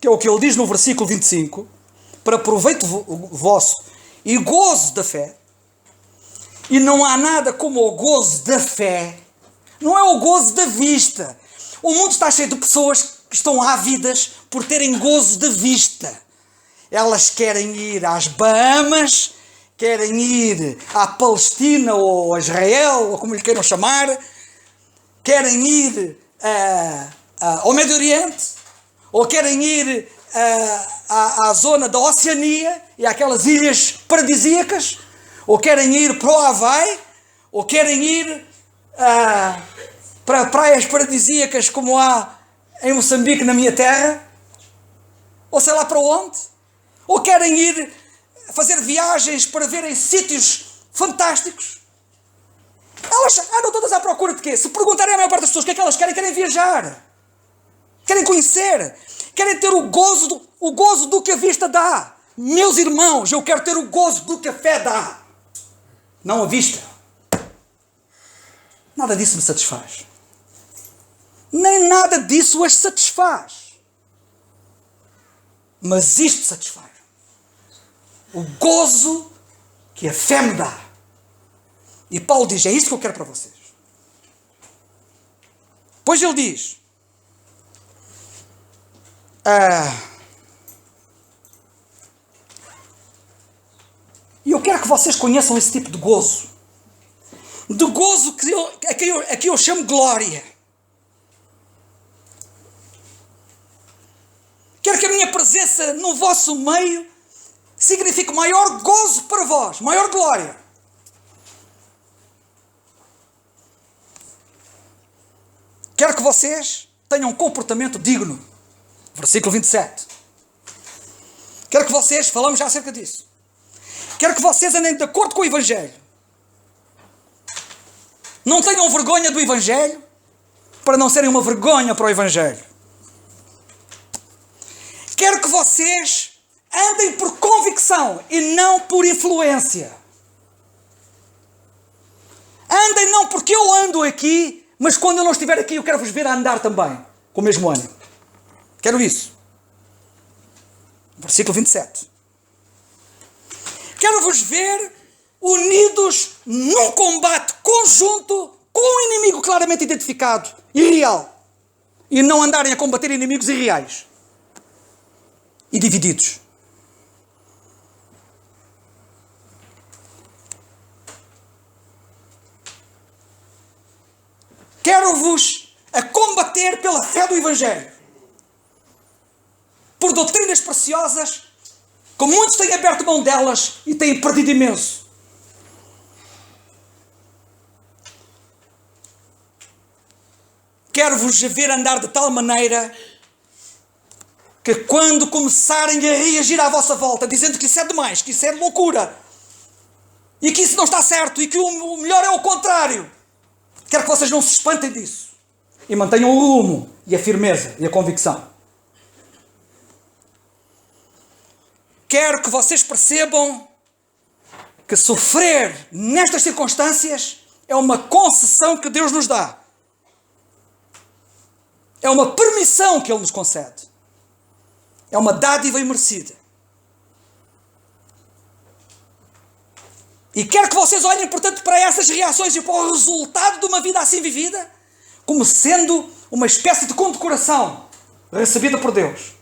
que é o que ele diz no versículo 25, para proveito vosso e gozo da fé. E não há nada como o gozo da fé. Não é o gozo da vista. O mundo está cheio de pessoas que estão ávidas por terem gozo de vista. Elas querem ir às Bahamas, querem ir à Palestina ou a Israel, ou como lhe queiram chamar, querem ir ao Médio Oriente, ou querem ir à zona da Oceania e àquelas ilhas paradisíacas, ou querem ir para o Havaí, ou querem ir para praias paradisíacas como há em Moçambique, na minha terra, ou sei lá para onde. Ou querem ir fazer viagens para verem sítios fantásticos. Elas andam todas à procura de quê? Se perguntarem à maior parte das pessoas o que é que elas querem, querem viajar. Querem conhecer. Querem ter o gozo do que a vista dá. Meus irmãos, eu quero ter o gozo do que a fé dá. Não a vista. Nada disso me satisfaz. Nem nada disso as satisfaz. Mas isto satisfaz. O gozo que a fé me dá. E Paulo diz, é isso que eu quero para vocês. Pois ele diz, e eu quero que vocês conheçam esse tipo de gozo. De gozo a que eu chamo glória. Quero que a minha presença no vosso meio significa maior gozo para vós, maior glória. Quero que vocês tenham um comportamento digno. Versículo 27. Quero que vocês, falamos já acerca disso. Quero que vocês andem de acordo com o Evangelho. Não tenham vergonha do Evangelho, para não serem uma vergonha para o Evangelho. Quero que vocês andem por convicção e não por influência. Andem não porque eu ando aqui, mas quando eu não estiver aqui eu quero vos ver a andar também, com o mesmo ânimo. Quero isso. Versículo 27. Quero vos ver unidos num combate conjunto com um inimigo claramente identificado e real. E não andarem a combater inimigos irreais e divididos. Quero-vos a combater pela fé do Evangelho. Por doutrinas preciosas, como muitos têm aberto mão delas e têm perdido imenso. Quero-vos ver andar de tal maneira que quando começarem a reagir à vossa volta, dizendo que isso é demais, que isso é loucura, e que isso não está certo, e que o melhor é o contrário, quero que vocês não se espantem disso. E mantenham o rumo, e a firmeza, e a convicção. Quero que vocês percebam que sofrer nestas circunstâncias é uma concessão que Deus nos dá. É uma permissão que Ele nos concede. É uma dádiva imerecida. E quero que vocês olhem, portanto, para essas reações e para o resultado de uma vida assim vivida como sendo uma espécie de condecoração recebida por Deus.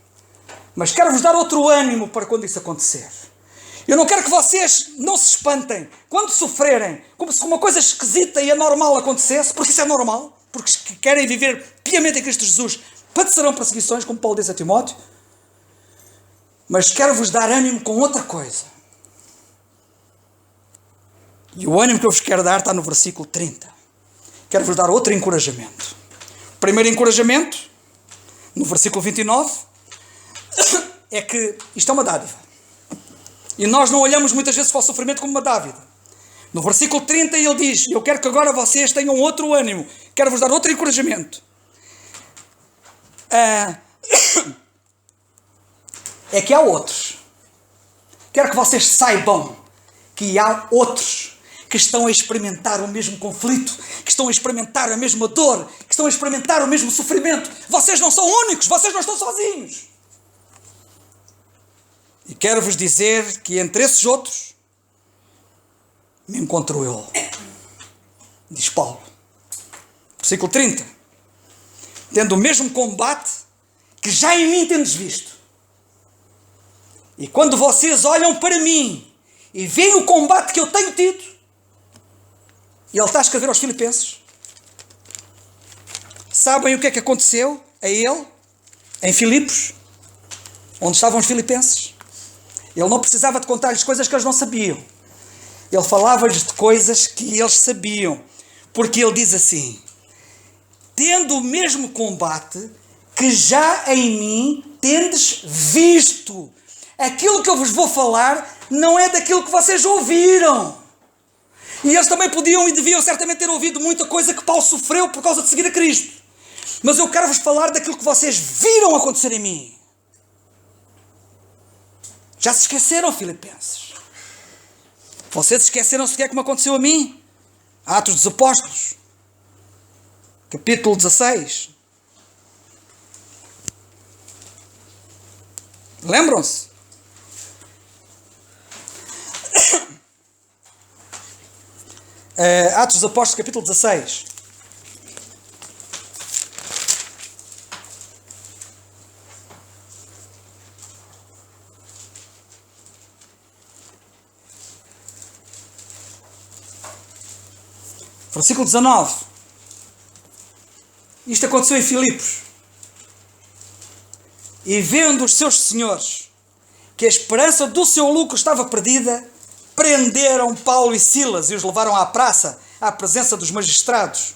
Mas quero-vos dar outro ânimo para quando isso acontecer. Eu não quero que vocês não se espantem quando sofrerem, como se uma coisa esquisita e anormal acontecesse, porque isso é normal, porque querem viver piamente em Cristo Jesus, padecerão perseguições, como Paulo disse a Timóteo. Mas quero-vos dar ânimo com outra coisa. E o ânimo que eu vos quero dar está no versículo 30. Quero-vos dar outro encorajamento. O primeiro encorajamento, no versículo 29, é que isto é uma dádiva. E nós não olhamos muitas vezes para o sofrimento como uma dádiva. No versículo 30 ele diz: eu quero que agora vocês tenham outro ânimo. Quero-vos dar outro encorajamento. É que há outros. Quero que vocês saibam que há outros que estão a experimentar o mesmo conflito, que estão a experimentar a mesma dor, que estão a experimentar o mesmo sofrimento. Vocês não são únicos, vocês não estão sozinhos. E quero-vos dizer que entre esses outros me encontro eu, diz Paulo. Versículo 30. Tendo o mesmo combate que já em mim tendes visto. E quando vocês olham para mim e veem o combate que eu tenho tido, e ele está a escrever aos Filipenses, sabem o que é que aconteceu a ele, em Filipos, onde estavam os filipenses? Ele não precisava de contar-lhes coisas que eles não sabiam. Ele falava-lhes de coisas que eles sabiam. Porque ele diz assim: tendo o mesmo combate que já em mim tendes visto. Aquilo que eu vos vou falar não é daquilo que vocês ouviram. E eles também podiam e deviam certamente ter ouvido muita coisa que Paulo sofreu por causa de seguir a Cristo. Mas eu quero vos falar daquilo que vocês viram acontecer em mim. Já se esqueceram, filipenses? Vocês esqueceram-se do que é que me aconteceu a mim? Atos dos Apóstolos, capítulo 16. Lembram-se? Atos dos Apóstolos, capítulo 16. Versículo 19. Isto aconteceu em Filipos. E vendo os seus senhores que a esperança do seu lucro estava perdida, prenderam Paulo e Silas e os levaram à praça, à presença dos magistrados.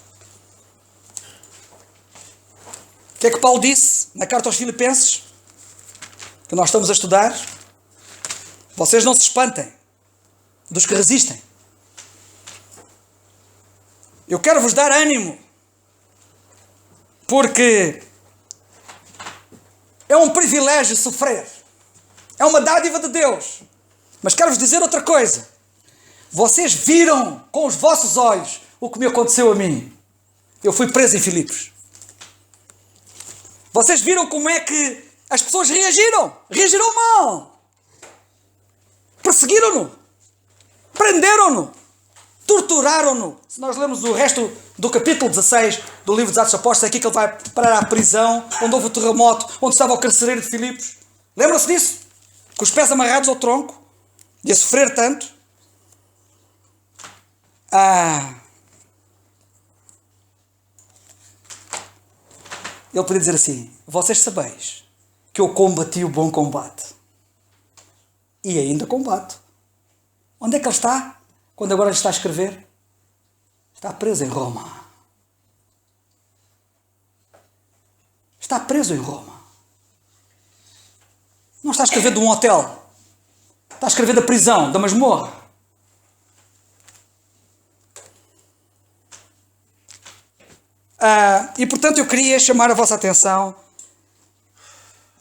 O que é que Paulo disse na carta aos Filipenses, que nós estamos a estudar? Vocês não se espantem dos que resistem. Eu quero vos dar ânimo, porque é um privilégio sofrer. É uma dádiva de Deus. Mas quero-vos dizer outra coisa. Vocês viram com os vossos olhos o que me aconteceu a mim. Eu fui preso em Filipos. Vocês viram como é que as pessoas reagiram. Reagiram mal. Perseguiram-no. Prenderam-no. Torturaram-no. Se nós lermos o resto do capítulo 16 do livro dos Atos dos Apóstolos, é aqui que ele vai parar à prisão, onde houve o terremoto, onde estava o carcereiro de Filipos. Lembram-se disso? Com os pés amarrados ao tronco, e a sofrer tanto. Ele podia dizer assim: vocês sabeis que eu combati o bom combate. E ainda combato. Onde é que ele está? Quando agora ele está a escrever? Está preso em Roma. Está preso em Roma. Não está a escrever de um hotel. Está a escrever da prisão, da masmorra. E portanto eu queria chamar a vossa atenção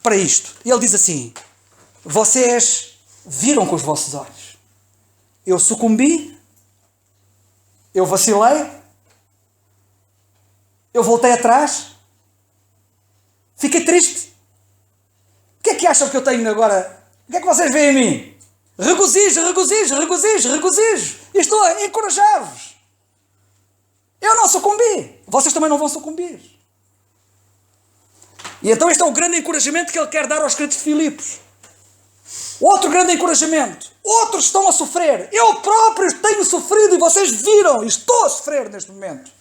para isto. Ele diz assim: vocês viram com os vossos olhos. Eu sucumbi, eu vacilei, eu voltei atrás, fiquei triste. O que é que acham que eu tenho agora? O que é que vocês veem em mim? Regozijo, regozijo, regozijo, regozijo. E estou a encorajar-vos. Eu não sucumbi. Vocês também não vão sucumbir. E então este é o grande encorajamento que ele quer dar aos crentes de Filipos. Outro grande encorajamento. Outros estão a sofrer. Eu próprio tenho sofrido e vocês viram. E estou a sofrer neste momento.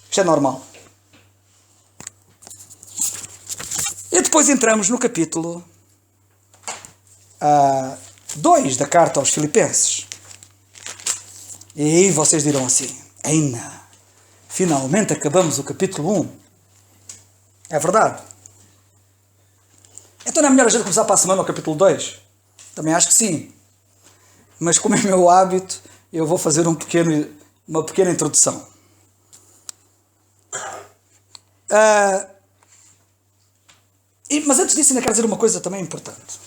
Isto é normal. E depois entramos no capítulo 2 da carta aos Filipenses. E aí vocês dirão assim, ainda, finalmente acabamos o capítulo 1. É verdade. Então não é melhor a gente começar para a semana o capítulo 2? Também acho que sim. Mas como é meu hábito, eu vou fazer uma pequena introdução. Mas antes disso ainda quero dizer uma coisa também importante.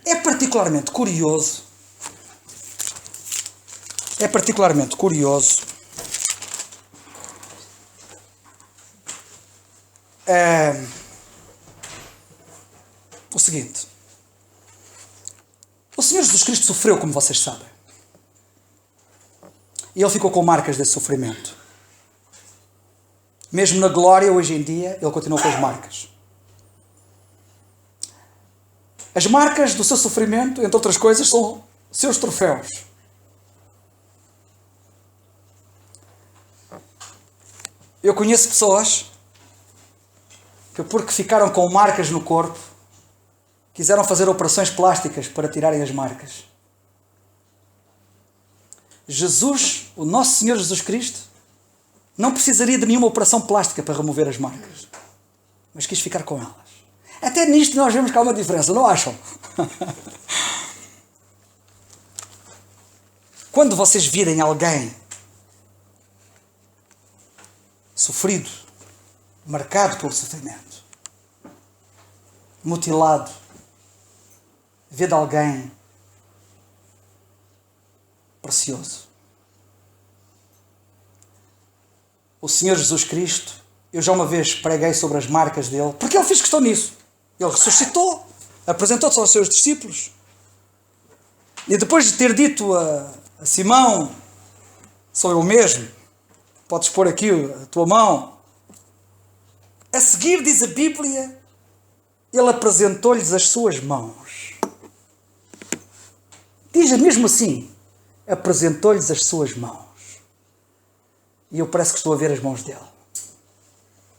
É particularmente curioso o seguinte. O Senhor Jesus Cristo sofreu, como vocês sabem. E Ele ficou com marcas desse sofrimento. Mesmo na glória, hoje em dia, Ele continua com as marcas. As marcas do seu sofrimento, entre outras coisas, são seus troféus. Eu conheço pessoas que, porque ficaram com marcas no corpo, quiseram fazer operações plásticas para tirarem as marcas. Jesus, o nosso Senhor Jesus Cristo, não precisaria de nenhuma operação plástica para remover as marcas, mas quis ficar com elas. Até nisto nós vemos que há uma diferença, não acham? Quando vocês virem alguém sofrido, marcado pelo sofrimento, mutilado, vê de alguém precioso. O Senhor Jesus Cristo, eu já uma vez preguei sobre as marcas dele, porque ele fez questão nisso. Ele ressuscitou, apresentou-se aos seus discípulos. E depois de ter dito a Simão, sou eu mesmo, podes pôr aqui a tua mão. A seguir, diz a Bíblia, ele apresentou-lhes as suas mãos. Diz mesmo assim, apresentou-lhes as suas mãos. E eu parece que estou a ver as mãos dele.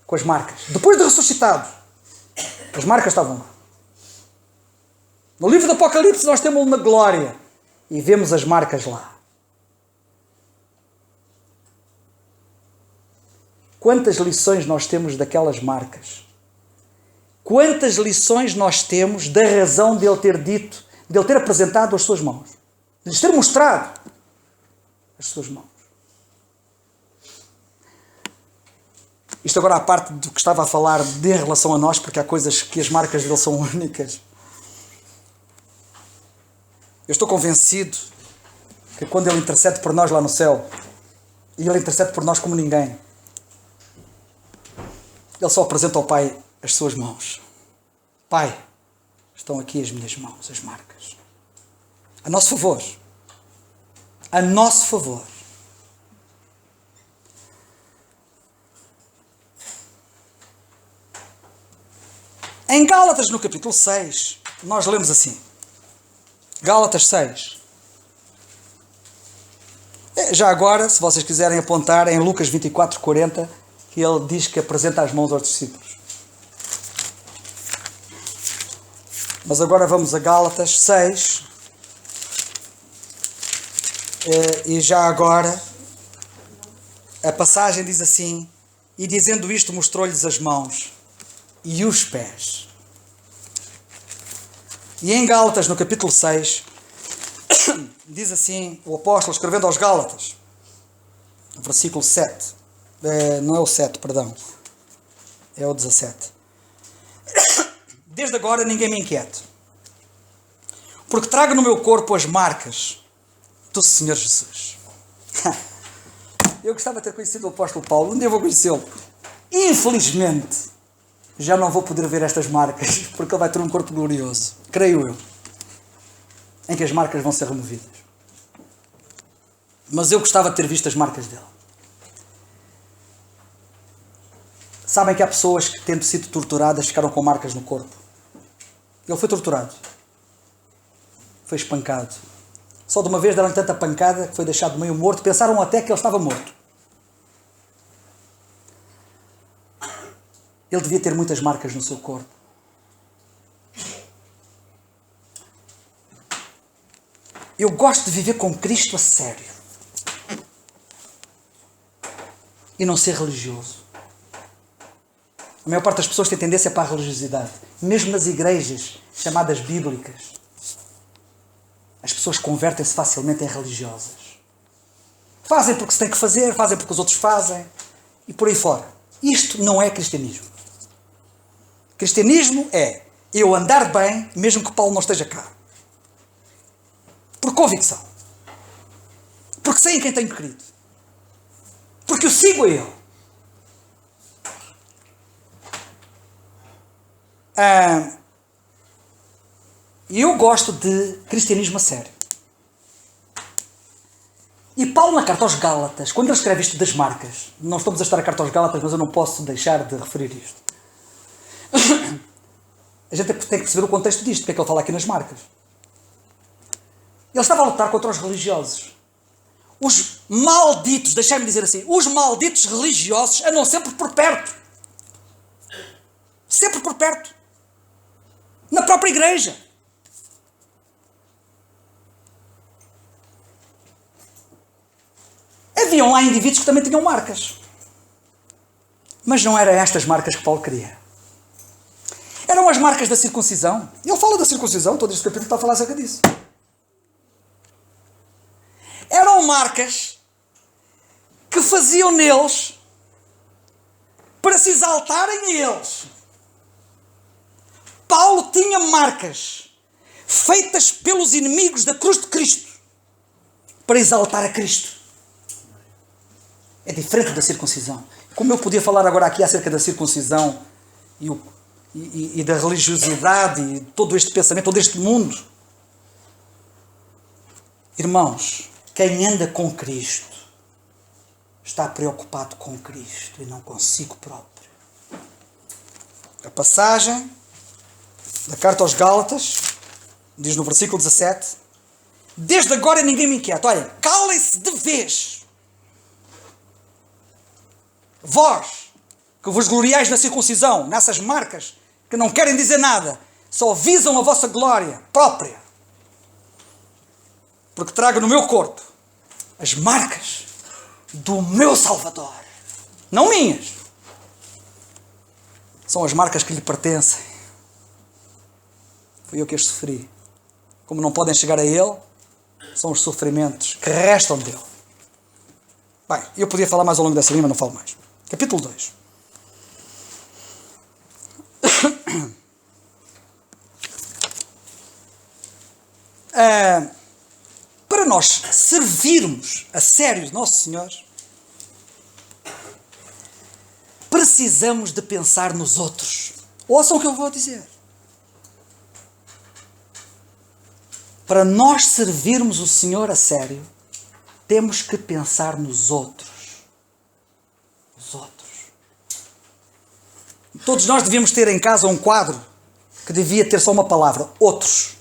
Com as marcas. Depois de ressuscitado, as marcas estavam lá. No livro do Apocalipse nós temos uma glória. E vemos as marcas lá. Quantas lições nós temos daquelas marcas? Quantas lições nós temos da razão de ele ter dito, de ele ter apresentado as suas mãos? De lhes ter mostrado as suas mãos. Isto agora à parte do que estava a falar de relação a nós, porque há coisas que as marcas dele são únicas. Eu estou convencido que quando ele intercede por nós lá no céu, e ele intercede por nós como ninguém, ele só apresenta ao Pai as suas mãos. Pai, estão aqui as minhas mãos, as marcas. A nosso favor. A nosso favor. Em Gálatas, no capítulo 6, nós lemos assim. Gálatas 6. Já agora, se vocês quiserem apontar, em Lucas 24:40, que ele diz que apresenta as mãos aos discípulos. Mas agora vamos a Gálatas 6. E já agora, a passagem diz assim, e dizendo isto mostrou-lhes as mãos e os pés. E em Gálatas, no capítulo 6, diz assim, o apóstolo escrevendo aos Gálatas, no versículo 7, não é o 7, perdão, é o 17. Desde agora ninguém me inquiete, porque trago no meu corpo as marcas do Senhor Jesus. Eu gostava de ter conhecido o apóstolo Paulo, um dia eu vou conhecê-lo. Infelizmente, já não vou poder ver estas marcas, porque ele vai ter um corpo glorioso, creio eu, em que as marcas vão ser removidas. Mas eu gostava de ter visto as marcas dele. Sabem que há pessoas que, tendo sido torturadas, ficaram com marcas no corpo. Ele foi torturado. Foi espancado. Só de uma vez deram-lhe tanta pancada que foi deixado meio morto. Pensaram até que ele estava morto. Ele devia ter muitas marcas no seu corpo. Eu gosto de viver com Cristo a sério. E não ser religioso. A maior parte das pessoas tem tendência para a religiosidade. Mesmo nas igrejas chamadas bíblicas, as pessoas convertem-se facilmente em religiosas. Fazem porque se tem que fazer, fazem porque os outros fazem, e por aí fora. Isto não é cristianismo. Cristianismo é eu andar bem, mesmo que Paulo não esteja cá. Por convicção. Porque sei em quem tenho querido. Porque eu sigo a ele. E eu gosto de cristianismo a sério. E Paulo, na carta aos Gálatas, quando ele escreve isto das marcas, não estamos a estar a carta aos Gálatas, mas eu não posso deixar de referir isto. A gente tem que perceber o contexto disto, porque é que ele fala aqui nas marcas. Ele estava a lutar contra os religiosos. Os malditos, deixai-me dizer assim, os malditos religiosos andam sempre por perto. Sempre por perto. Na própria igreja. Haviam lá indivíduos que também tinham marcas. Mas não eram estas marcas que Paulo queria. Eram as marcas da circuncisão. Ele fala da circuncisão, todo este capítulo está a falar acerca disso. Eram marcas que faziam neles para se exaltarem a eles. Paulo tinha marcas feitas pelos inimigos da cruz de Cristo para exaltar a Cristo. É diferente da circuncisão. Como eu podia falar agora aqui acerca da circuncisão e da religiosidade e todo este pensamento, todo este mundo. Irmãos, quem anda com Cristo está preocupado com Cristo e não consigo próprio. A passagem da carta aos Gálatas diz no versículo 17: desde agora ninguém me inquieta. Olha, calem-se de vez. Vós, que vos gloriais na circuncisão, nessas marcas que não querem dizer nada, só visam a vossa glória própria. Porque trago no meu corpo as marcas do meu Salvador. Não minhas. São as marcas que lhe pertencem. Fui eu que as sofri. Como não podem chegar a ele, são os sofrimentos que restam dele. Bem, eu podia falar mais ao longo dessa linha, mas não falo mais. Capítulo 2. Para nós servirmos a sério Nosso Senhor, precisamos de pensar nos outros. Ouçam o que eu vou dizer. Para nós servirmos o Senhor a sério, temos que pensar nos outros. Os outros. Todos nós devíamos ter em casa um quadro que devia ter só uma palavra: outros.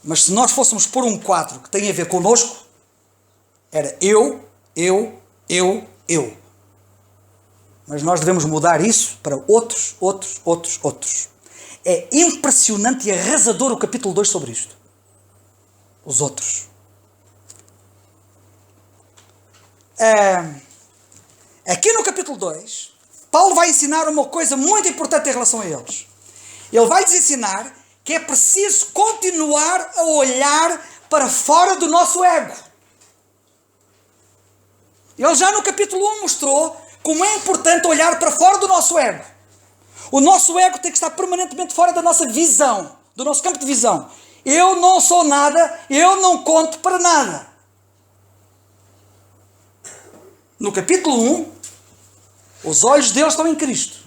Mas se nós fôssemos pôr um quadro que tem a ver connosco, era eu. Mas nós devemos mudar isso para outros. É impressionante e arrasador o capítulo 2 sobre isto. Os outros. Aqui no capítulo 2, Paulo vai ensinar uma coisa muito importante em relação a eles. Ele vai lhes ensinar que é preciso continuar a olhar para fora do nosso ego. Ele já no capítulo 1 mostrou como é importante olhar para fora do nosso ego. O nosso ego tem que estar permanentemente fora da nossa visão, do nosso campo de visão. Eu não sou nada, eu não conto para nada. No capítulo 1, os olhos deles estão em Cristo.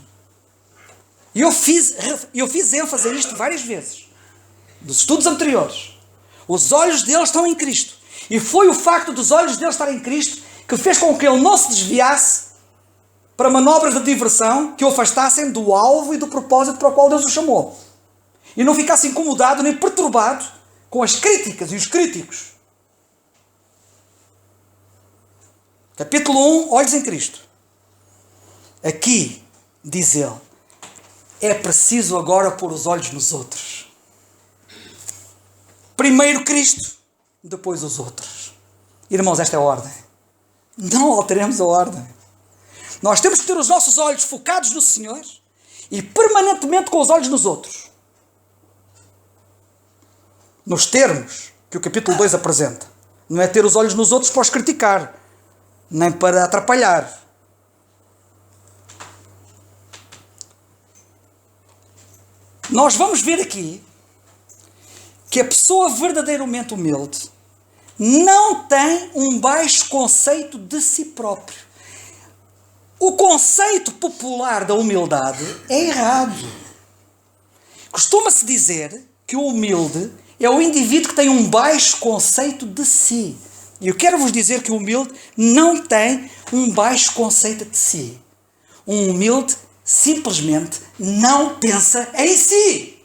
E eu fiz ênfase a isto várias vezes. Dos estudos anteriores. Os olhos deles estão em Cristo. E foi o facto dos olhos deles estarem em Cristo que fez com que ele não se desviasse para manobras de diversão que o afastassem do alvo e do propósito para o qual Deus o chamou. E não ficasse incomodado nem perturbado com as críticas e os críticos. Capítulo 1, olhos em Cristo. Aqui, diz ele, é preciso agora pôr os olhos nos outros. Primeiro Cristo, depois os outros. Irmãos, esta é a ordem. Não alteremos a ordem. Nós temos que ter os nossos olhos focados no Senhor e permanentemente com os olhos nos outros. Nos termos que o capítulo 2 apresenta. Não é ter os olhos nos outros para os criticar, nem para atrapalhar. Nós vamos ver aqui que a pessoa verdadeiramente humilde não tem um baixo conceito de si próprio. O conceito popular da humildade é errado. Costuma-se dizer que o humilde é o indivíduo que tem um baixo conceito de si. E eu quero vos dizer que o humilde não tem um baixo conceito de si. Um humilde simplesmente não pensa em si.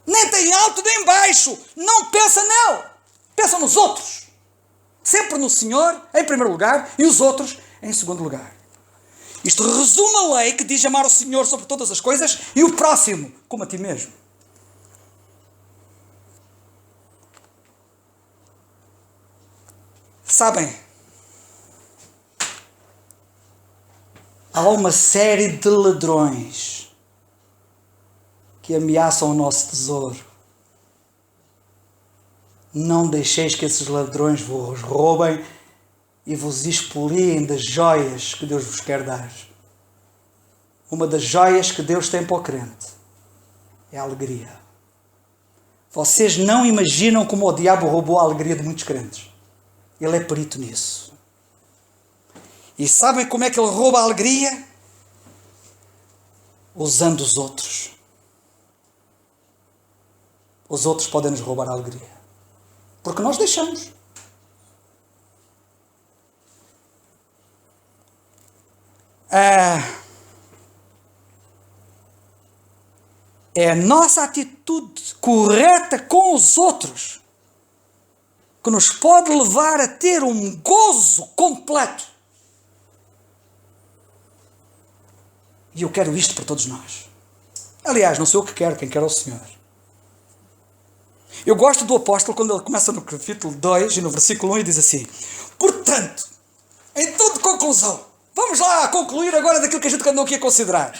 Nem tem alto nem baixo. Não pensa nele. Pensa nos outros. Sempre no Senhor, em primeiro lugar, e os outros em segundo lugar. Isto resume a lei que diz amar o Senhor sobre todas as coisas e o próximo como a ti mesmo. Sabem, há uma série de ladrões que ameaçam o nosso tesouro. Não deixeis que esses ladrões vos roubem e vos expoliem das joias que Deus vos quer dar. Uma das joias que Deus tem para o crente é a alegria. Vocês não imaginam como o diabo roubou a alegria de muitos crentes. Ele é perito nisso. E sabem como é que ele rouba a alegria? Usando os outros. Os outros podem nos roubar a alegria. Porque nós deixamos. É a nossa atitude correta com os outros que nos pode levar a ter um gozo completo. E eu quero isto para todos nós. Aliás, não sou eu que quero, quem quer é o Senhor. Eu gosto do apóstolo quando ele começa no capítulo 2 e no versículo 1 e diz assim: portanto, em toda conclusão, vamos lá concluir agora daquilo que a gente andou aqui a considerar.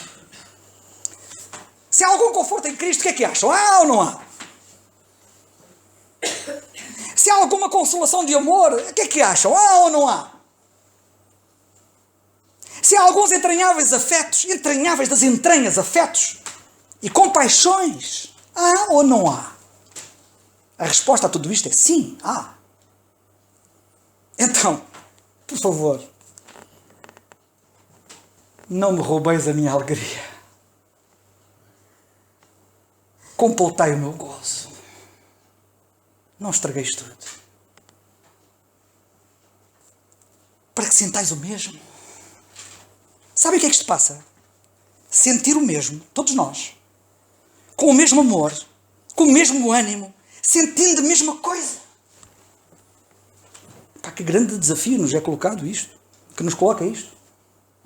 Se há algum conforto em Cristo, o que é que acham? Há ou não há? Se há alguma consolação de amor, o que é que acham? Há ou não há? Se há alguns entranháveis afetos, entranháveis das entranhas, afetos e compaixões, há ou não há? A resposta a tudo isto é sim, há. Então, por favor, não me roubeis a minha alegria. Completai o meu gozo. Não estragueis tudo. Para que sintais o mesmo. Sabem o que é que isto passa? Sentir o mesmo, todos nós, com o mesmo amor, com o mesmo ânimo, sentindo a mesma coisa. Pá, que grande desafio nos é colocado isto, que nos coloca isto.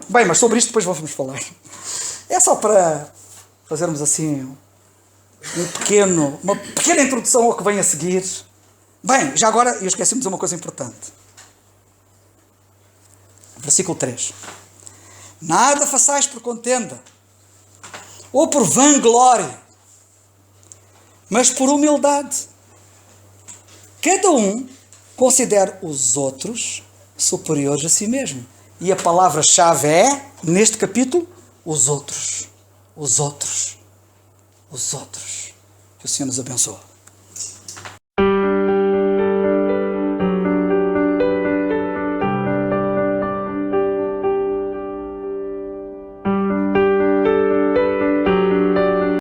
Bem, mas sobre isto depois vamos falar. É só para fazermos assim uma pequena introdução ao que vem a seguir. Bem, já agora eu esqueci-me de dizer uma coisa importante. Versículo 3. Nada façais por contenda, ou por vanglória, mas por humildade. Cada um considere os outros superiores a si mesmo. E a palavra-chave é, neste capítulo, os outros. Os outros. Os outros. Que o Senhor nos abençoe.